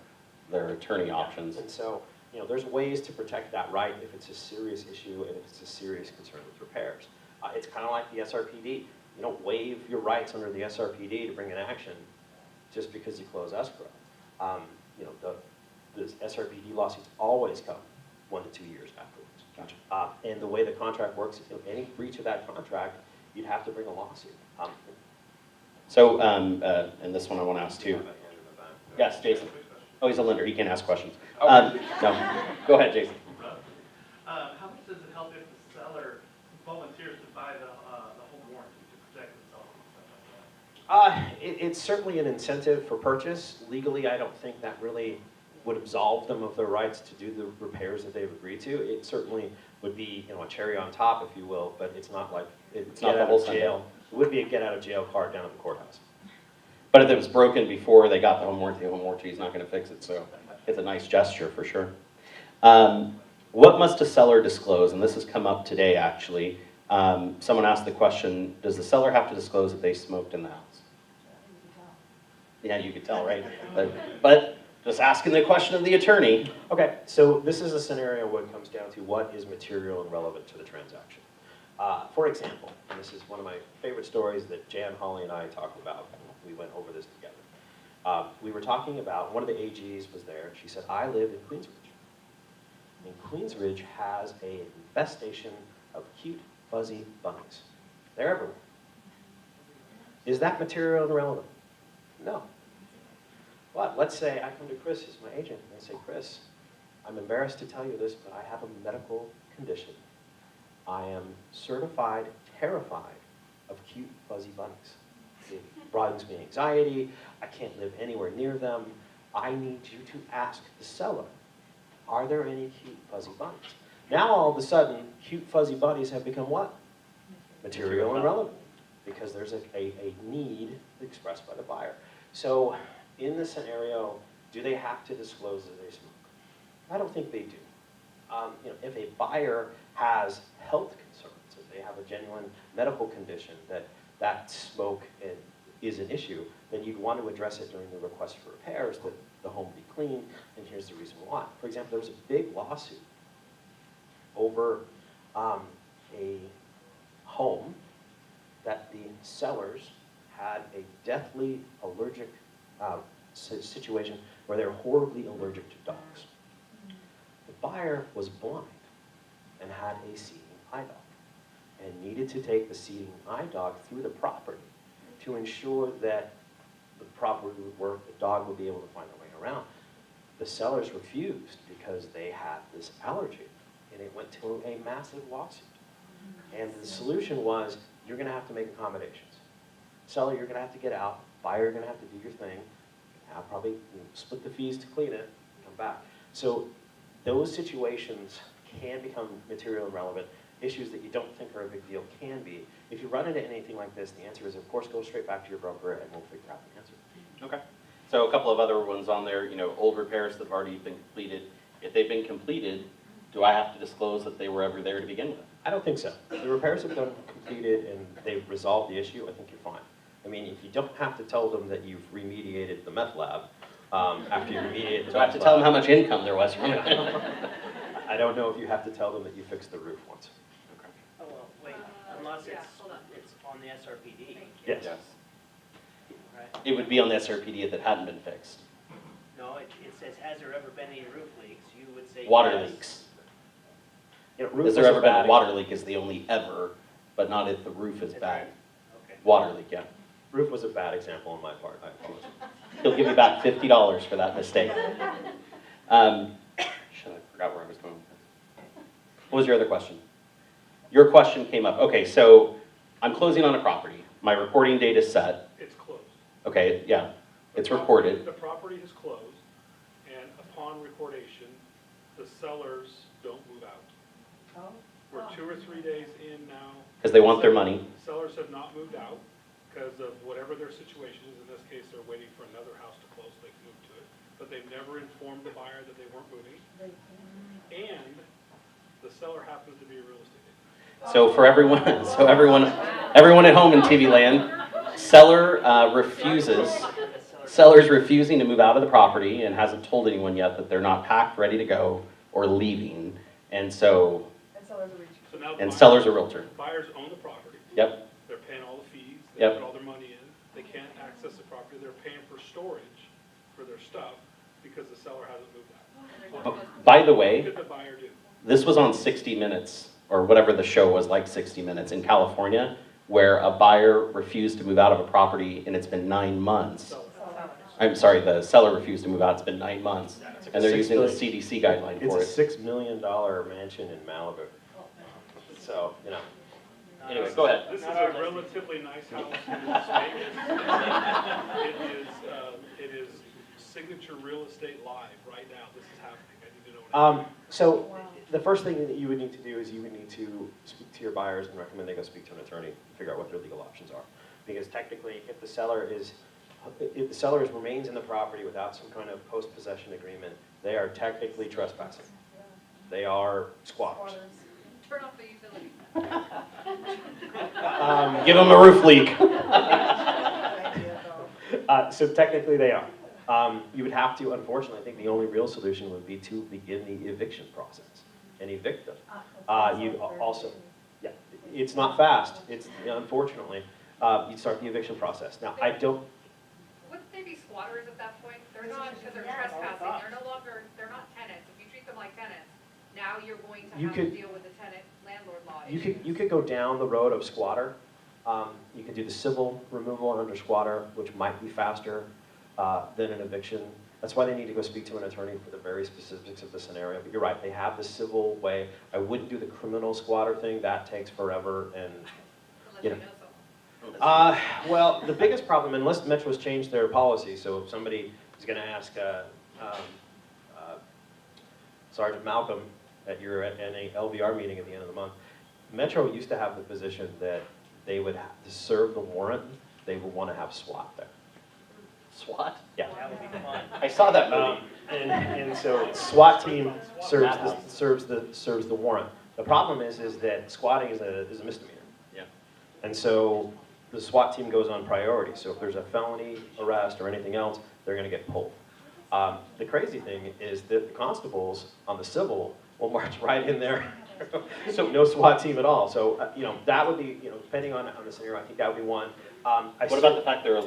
attorney options. And so, you know, there's ways to protect that right if it's a serious issue and if it's a serious concern with repairs. It's kind of like the SRPD. You don't waive your rights under the SRPD to bring an action just because you close escrow. You know, the SRPD lawsuits always come 1 to 2 years afterwards. Gotcha. And the way the contract works, if any breach of that contract, you'd have to bring a lawsuit. So, and this one I want to ask too. Yes, Jason. Oh, he's a lender, he can't ask questions. No, go ahead, Jason. How much does it help if the seller volunteers to buy the home warranty to protect themselves and stuff like that? It's certainly an incentive for purchase. Legally, I don't think that really would absolve them of their rights to do the repairs that they've agreed to. It certainly would be, you know, a cherry on top, if you will, but it's not like it's not get the out whole of jail. It would be a get out of jail card down at the courthouse. But if it was broken before they got the home warranty is not gonna fix it, so it's a nice gesture for sure. What must a seller disclose? And this has come up today, actually. Someone asked the question, does the seller have to disclose that they smoked in the house? Yeah, you could tell, right? But just asking the question of the attorney. Okay, so this is a scenario where it comes down to what is material and relevant to the transaction. For example, and this is one of my favorite stories that Jan, Holly, and I talked about. We went over this together. We were talking about, one of the AGs was there, and she said, I live in Queensridge. And Queensridge has a infestation of cute, fuzzy bunnies. They're everywhere. Is that material and relevant? No. But let's say I come to Chris, who's my agent, and I say, Chris, I'm embarrassed to tell you this, but I have a medical condition. I am certified terrified of cute, fuzzy bunnies. It brings me anxiety. I can't live anywhere near them. I need you to ask the seller, are there any cute, fuzzy bunnies? Now, all of a sudden, cute, fuzzy bunnies have become what? Material and relevant, because there's a need expressed by the buyer. So, in this scenario, do they have to disclose that they smoke? I don't think they do. You know, if a buyer has health concerns, if they have a genuine medical condition that smoke is an issue, then you'd want to address it during the request for repairs, that the home be clean, and here's the reason why. For example, there was a big lawsuit over a home that the sellers had a deathly allergic situation where they're horribly allergic to dogs. The buyer was blind and had a seeing eye dog and needed to take the seeing eye dog through the property to ensure that the property would work, the dog would be able to find a way around. The sellers refused because they had this allergy, and it went to a massive lawsuit. And the solution was, you're gonna have to make accommodations. Seller, you're gonna have to get out. Buyer, you're gonna have to do your thing. I'll probably split the fees to clean it and come back. So those situations can become material and relevant. Issues that you don't think are a big deal can be. If you run into anything like this, the answer is, of course, go straight back to your broker and we'll figure out the answer. Okay. So a couple of other ones on there, you know, old repairs that have already been completed. If they've been completed, do I have to disclose that they were ever there to begin with? I don't think so. The repairs have been completed and they've resolved the issue, I think you're fine. I mean, if you don't have to tell them that you've remediated the meth lab, after you remediate the Do I have to tell them how much income there was from it? I don't know if you have to tell them that you fixed the roof once. Oh, well, wait, unless Yeah, it's, hold on. it's on the SRPD, Yes. Yes. right? It would be on the SRPD if it hadn't been fixed. No, it says, has there ever been any roof leaks? You would say Water yes. leaks. You know, roof Has there was ever been bad a water leak is the only ever, but not if the roof is That's bad. right. Okay. Water leak, yeah. Roof was a bad example on my part, I apologize. He'll give me back $50 for that mistake. Shit, I forgot where I was going with this. What was your other question? Your question came up. Okay, so I'm closing on a property. My reporting date is set. It's closed. Okay, yeah. It's recorded. The property is closed, and upon recordation, the sellers don't move out. We're 2 or 3 days in now. Because they want their money. Sellers have not moved out because of whatever their situation is. In this case, they're waiting for another house to close so they can move to it. But they've never informed the buyer that they weren't moving. And the seller happens to be a real estate agent. So for everyone, everyone at home in TV land, seller's refusing to move out of the property and hasn't told anyone yet that they're not packed, ready to go, or leaving. And so, So now and seller's a realtor. buyers own the property. Yep. They're paying all the fees. They Yep. put all their money in. They can't access the property. They're paying for storage for their stuff because the seller hasn't moved out. By the What way, could the buyer do? this was on 60 Minutes, or whatever the show was, like 60 Minutes in California, where a buyer refused to move out of a property and it's been 9 months. I'm sorry, the seller refused to move out, it's been 9 months. And they're using the CDC guideline for It's it. a $6 million mansion in Malibu. So, you know. Anyway, go ahead. This is a relatively nice house in Las Vegas. It is signature real estate live right now. This is happening. I need to know what So the first thing that you would need to do is you would need to speak to your buyers and recommend they go speak to an attorney and figure out what their legal options are. Because technically, if the seller remains in the property without some kind of post-possession agreement, they are technically trespassing. They are squatters. Turn off the utility. Give them a roof leak. So technically they are. You would have to, unfortunately, I think the only real solution would be to begin the eviction process and evict them. You also, yeah, it's not fast. It's, unfortunately, you start the eviction process. Now, I don't, Wouldn't they be squatters at that point? They're not, because they're trespassing, they're no longer, they're not tenants. If you treat them like tenants, now you're going to You have could- to deal with the tenant landlord law you issues. could go down the road of squatter. You could do the civil removal under squatter, which might be faster than an eviction. That's why they need to go speak to an attorney for the very specifics of the scenario. But you're right, they have the civil way. I wouldn't do the criminal squatter thing. That takes forever and, Unless you you know. know someone. Well, the biggest problem, unless Metro's changed their policy, so if somebody is going to ask Sergeant Malcolm at any LVR meeting at the end of the month, Metro used to have the position that they would have to serve the warrant, they would want to have SWAT there. SWAT? Yeah. That would be fun. I saw that movie. And so SWAT team serves the warrant. The problem is that squatting is a misdemeanor. Yeah. And so the SWAT team goes on priority. So if there's a felony arrest or anything else, they're going to get pulled. The crazy thing is that the constables on the civil will march right in there. So no SWAT team at all. So that would be depending on the scenario. I think that would be one. What about the fact they're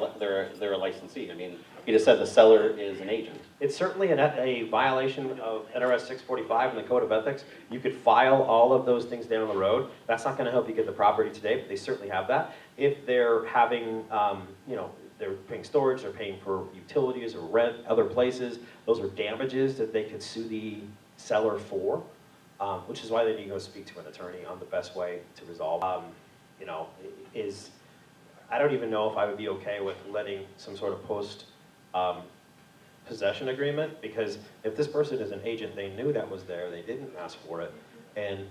a licensee? I mean, you just said the seller is an agent. It's certainly a violation of NRS 645 and the Code of Ethics. You could file all of those things down the road. That's not going to help you get the property today, but they certainly have that. If they're having, they're paying storage, they're paying for utilities or rent other places, those are damages that they could sue the seller for, which is why they need to go speak to an attorney on the best way to resolve. I don't even know if I would be okay with letting some sort of post-possession agreement, because if this person is an agent, they knew that was there, they didn't ask for it, and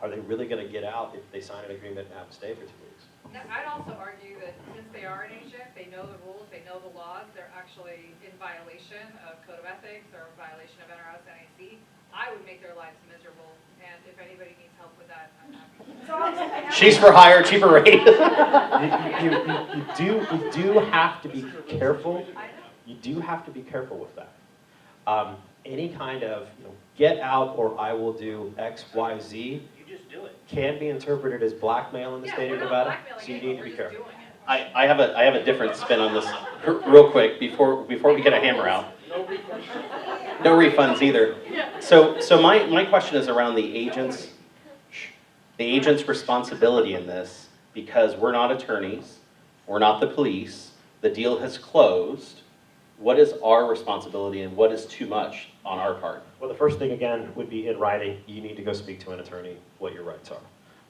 are they really going to get out if they sign an agreement and have to stay for 2 weeks? Now, I'd also argue that since they are an agent, they know the rules, they know the laws, they're actually in violation of Code of Ethics or violation of NRS NAC. I would make their lives miserable, and if anybody needs help with that, I'm happy. She's for hire, cheaper rate. You do have to be careful. You do have to be careful with that. Any kind of get out or I will do X, Y, Z You just do it. can be interpreted as blackmail in the state of we're not Nevada. blackmailing So you anyone, need to be we're just careful. doing it. I have a different spin on this real quick before we get a hammer out. No refunds either. So my question is around the agent's responsibility in this, because we're not attorneys, we're not the police, the deal has closed. What is our responsibility and what is too much on our part? Well, the first thing again would be in writing. You need to go speak to an attorney what your rights are.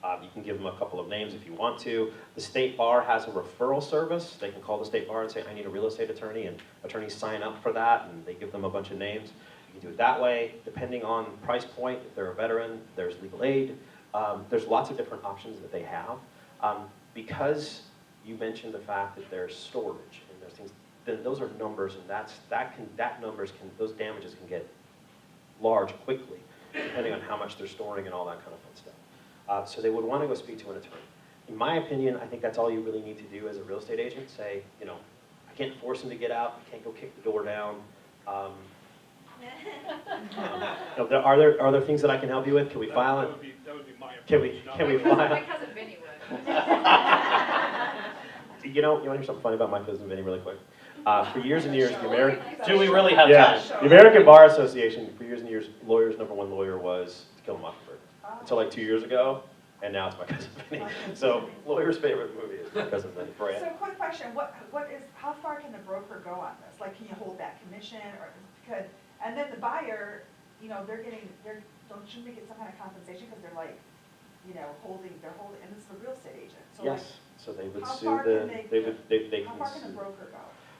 You can give them a couple of names if you want to. The state bar has a referral service. They can call the state bar and say, I need a real estate attorney, and attorneys sign up for that, and they give them a bunch of names. You can do it that way. Depending on price point, if they're a veteran, there's legal aid. There's lots of different options that they have. Because you mentioned the fact that there's storage and there's things, then those are numbers, and those damages can get large quickly, depending on how much they're storing and all that kind of fun stuff. So they would want to go speak to an attorney. In my opinion, I think that's all you really need to do as a real estate agent. Say, you know, I can't force them to get out. I can't go kick the door down. You know, are there things that I can help you with? Can we file it? That would be my Can approach. we not- file? My cousin Vinny would. You know, you want to hear something funny about my cousin Vinny really quick? For years and years, the American... Do we really have Yeah, time? the American Bar Association, for years and years, lawyers' number one lawyer was To Kill a Mockingbird. Until like 2 years ago, and now it's My Cousin Vinny. So, lawyer's favorite movie is My Cousin Vinny. Brad. So quick question, how far can the broker go on this? Like, can you hold that commission, or could, and then the buyer, you know, shouldn't they get some kind of compensation, because they're like, you know, and this is a real estate agent, so like, Yes, so they would how sue far the, can they how can far can sue. the broker go?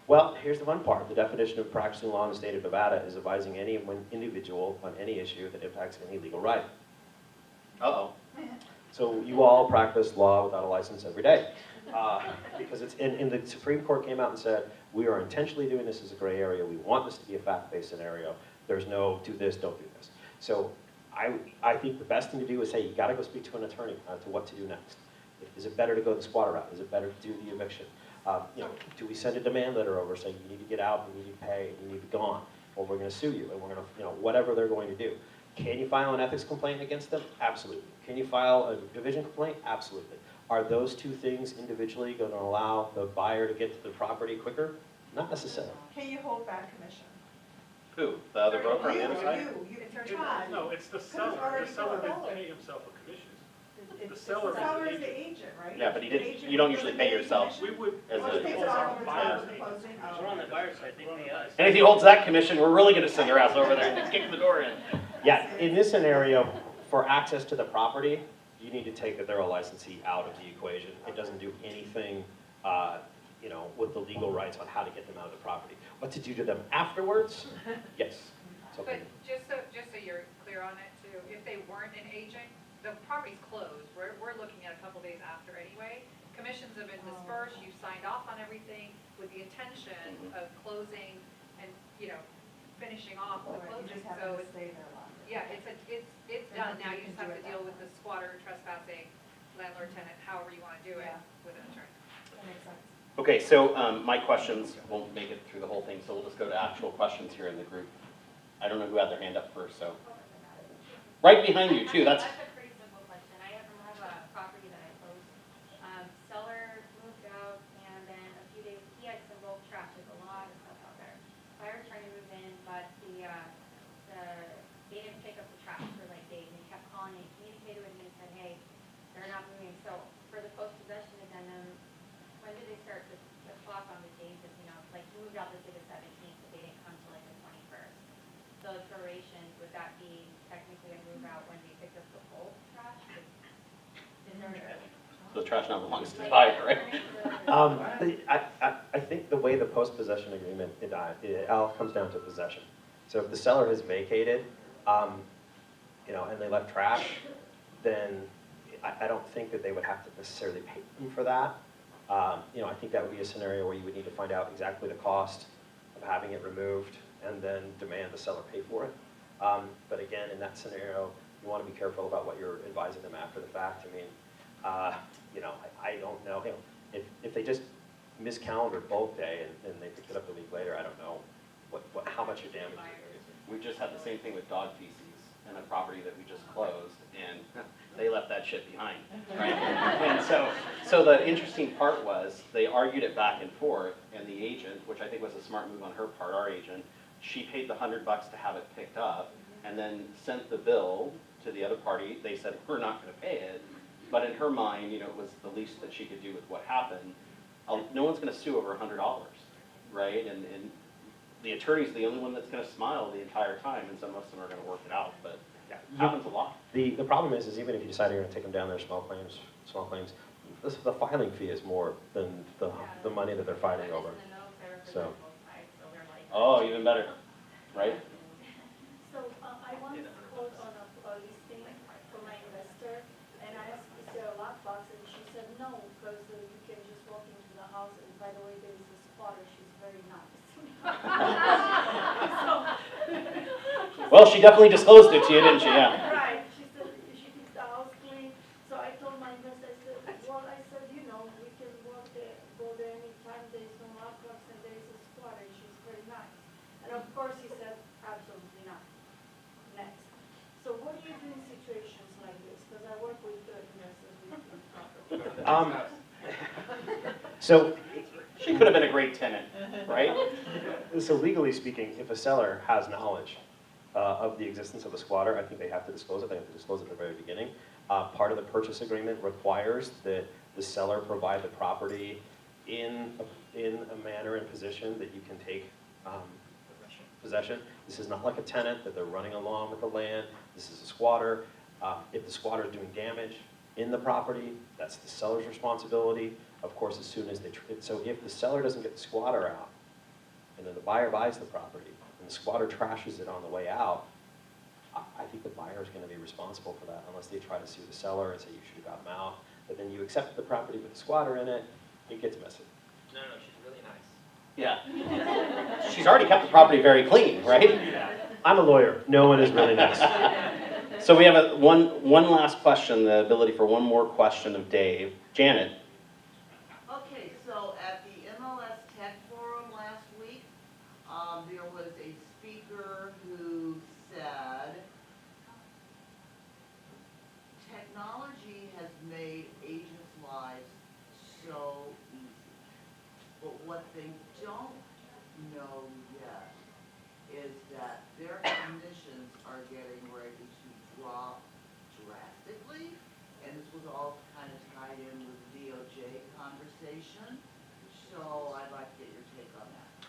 Well, here's the fun part. The definition of practicing law in the state of Nevada is advising any individual on any issue that impacts any legal right. Uh-oh. So you all practice law without a license every day. Because it's, and the Supreme Court came out and said, we are intentionally doing this as a gray area. We want this to be a fact-based scenario. There's no do this, don't do this. So I think the best thing to do is say, you gotta go speak to an attorney to what to do next. Is it better to go the squatter route? Is it better to do the eviction? You know, do we send a demand letter over saying you need to get out, you need to pay, you need to be gone, or we're going to sue you, and we're going to, you know, whatever they're going to do. Can you file an ethics complaint against them? Absolutely. Can you file a division complaint? Absolutely. Are those two things individually going to allow the buyer to get to the property quicker? Not necessarily. Can you hold back commission? Who? The other broker on the other side? It's our child. No, it's the seller. already The seller been didn't pay himself a commission. It's The seller is the seller is agent. the agent, right? Yeah, but he The didn't- agent you don't doesn't usually pay yourself. We would, As Once a- it takes it It's off our of the buyer's top of the closing, So we're on the buyer's side, they pay us. And if he holds that commission, we're really gonna send their ass over there and kick the door in. Yeah, in this scenario, for access to the property, you need to take the thorough licensee out of the equation. It doesn't do anything, you know, with the legal rights on how to get them out of the property. What to do to them afterwards? Yes. It's But okay. just so you're clear on it too, if they weren't an agent, the property's closed, we're looking at a couple days after anyway. Commissions have been dispersed, you've signed off on everything with the intention of closing and, you know, finishing off the Right, you closing, just have so to it's, stay there longer. yeah, it's done, now you just have to deal with the squatter, trespassing, landlord, tenant, however you wanna do it Yeah. with an attorney. That makes sense. Okay, so my questions won't make it through the whole thing, so we'll just go to actual questions here in the group. I don't know who had their hand up first, so. Right behind you too, that's, That's a pretty simple question. I have a property that I closed. Seller moved out, and then a few days, he had some bulk trash, there's a lot of stuff out there. Buyer tried to move in, but they didn't pick up the trash for like days, and kept calling and communicated with me and said, hey, they're not moving. So for the post-possession addendum, when did they start the clock on the days that, you know, like he moved out this day the 17th, but they didn't come till like the 21st. So the proration, would that be technically a move out when they picked up the bulk trash? Is there the trash now belongs to the buyer, right? I think the way the post-possession agreement, it all comes down to possession. So if the seller has vacated, you know, and they left trash, then I don't think that they would have to necessarily pay them for that. You know, I think that would be a scenario where you would need to find out exactly the cost of having it removed and then demand the seller pay for it. But again, in that scenario, you want to be careful about what you're advising them after the fact. I mean, you know, I don't know. You know, if they just miscalendared bulk day and they picked it up a week later, I don't know how much your damage is. We just had the same thing with dog feces in a property that we just closed, and they left that shit behind, right? And so the interesting part was, they argued it back and forth, and the agent, which I think was a smart move on her part, our agent, she paid the $100 to have it picked up, and then sent the bill to the other party. They said, we're not gonna pay it, but in her mind, you know, it was the least that she could do with what happened. No one's gonna sue over $100, right? And the attorney's the only one that's gonna smile the entire time, and so most of them are gonna work it out, but Yeah. Happens a lot. The problem is even if you decide you're gonna take them down there, small claims, the filing fee is more than the money that they're fighting over. So. Oh, even better, right? So I want to quote on a listing for my investor, and I asked, is there a lockbox? And she said no, because you can just walk into the house, and by the way, there is a squatter, she's very nice. Well, she definitely disclosed it to you, didn't she? Yeah. Right, she said she keeps the house clean, so I told my investor, I said, you know, we can walk there, go there anytime, there is no lockbox, and there is a squatter, she's very nice. And of course, he said, absolutely not. Next. So what do you do in situations like this? Because I work with the investors with property. So, She could have been a great tenant, right? so legally speaking, if a seller has knowledge of the existence of a squatter, I think they have to disclose it. They have to disclose it at the very beginning. Part of the purchase agreement requires that the seller provide the property in a manner and position that you can take possession. This is not like a tenant that they're running along with the land. This is a squatter. If the squatter is doing damage in the property, that's the seller's responsibility. Of course, as soon as so if the seller doesn't get the squatter out, and then the buyer buys the property, and the squatter trashes it on the way out, I think the buyer is going to be responsible for that, unless they try to sue the seller and say you should have got them out. But then you accept the property with the squatter in it, it gets messy. No, she's really nice. Yeah. She's already kept the property very clean, right? I'm a lawyer. No one is really nice. So we have one last question, the ability for one more question of Dave. Janet. Okay, so at the MLS Tech Forum last week, there was a speaker who said, technology has made agents' lives so easy, but what they don't know yet is that their commissions are getting ready to drop drastically, and this was all kind of tied in with the DOJ conversation, so I'd like to get your take on that.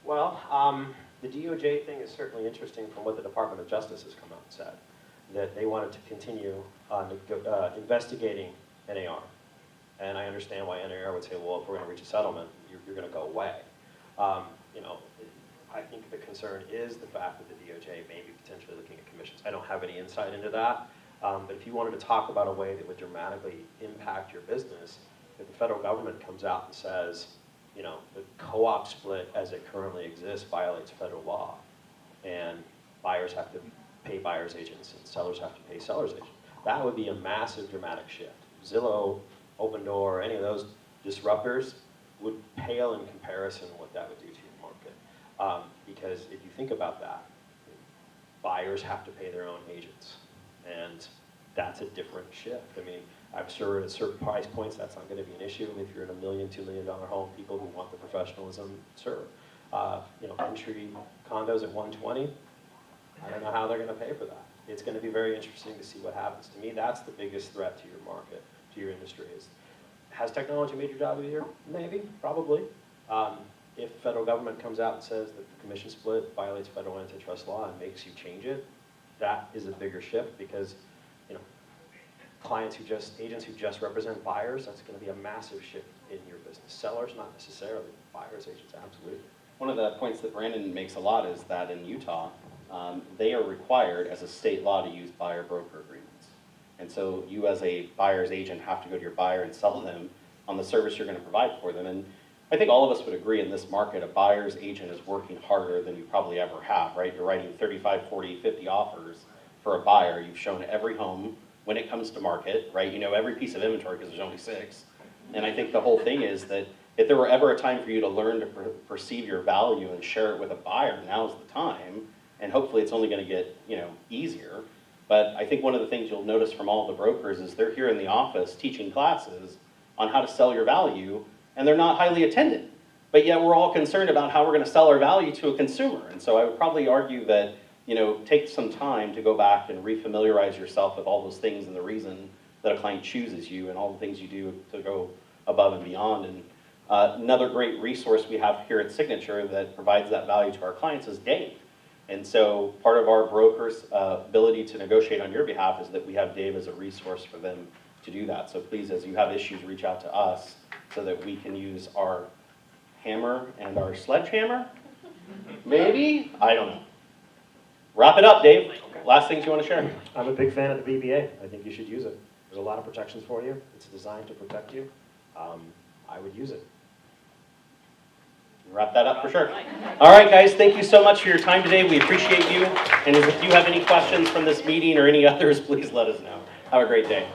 Well, the DOJ thing is certainly interesting from what the Department of Justice has come out and said, that they wanted to continue investigating NAR. And I understand why NAR would say, well, if we're going to reach a settlement, you're going to go away. You know, I think the concern is the fact that the DOJ may be potentially looking at commissions. I don't have any insight into that, but if you wanted to talk about a way that would dramatically impact your business, if the federal government comes out and says, you know, the co-op split as it currently exists violates federal law, and buyers have to pay buyer's agents and sellers have to pay seller's agents, that would be a massive dramatic shift. Zillow, Open Door, any of those disruptors would pale in comparison to what that would do to your market. Because if you think about that, buyers have to pay their own agents, and that's a different shift. I mean, I'm sure at certain price points that's not going to be an issue. If you're in $1 million, $2 million home, people who want the professionalism, sure. You know, entry condos at 120, I don't know how they're going to pay for that. It's going to be very interesting to see what happens. To me, that's the biggest threat to your market, to your industry. Is, has technology made your job easier? Maybe, probably. If the federal government comes out and says that the commission split violates federal antitrust law and makes you change it, that is a bigger shift because, you know, agents who just represent buyers, that's going to be a massive shift in your business. Sellers, not necessarily. Buyers, agents, absolutely. One of the points that Brandon makes a lot is that in Utah, they are required as a state law to use buyer-broker agreements. And so you as a buyer's agent have to go to your buyer and sell them on the service you're going to provide for them. And I think all of us would agree in this market, a buyer's agent is working harder than you probably ever have, right? You're writing 35, 40, 50 offers for a buyer. You've shown every home when it comes to market, right? You know every piece of inventory because there's only 6. And I think the whole thing is that if there were ever a time for you to learn to perceive your value and share it with a buyer, now's the time. And hopefully it's only going to get, you know, easier. But I think one of the things you'll notice from all the brokers is they're here in the office teaching classes on how to sell your value, and they're not highly attended. But yet we're all concerned about how we're going to sell our value to a consumer. And so I would probably argue that, you know, take some time to go back and refamiliarize yourself with all those things and the reason that a client chooses you and all the things you do to go above and beyond. And another great resource we have here at Signature that provides that value to our clients is Dave. And so part of our broker's ability to negotiate on your behalf is that we have Dave as a resource for them to do that. So please, as you have issues, reach out to us so that we can use our hammer and our sledgehammer? Maybe? I don't know. Wrap it up, Dave. Last things you want to share? I'm a big fan of the BBA. I think you should use it. There's a lot of protections for you. It's designed to protect you. I would use it. Wrap that up for sure. All right, guys, thank you so much for your time today. We appreciate you. And if you have any questions from this meeting or any others, please let us know. Have a great day.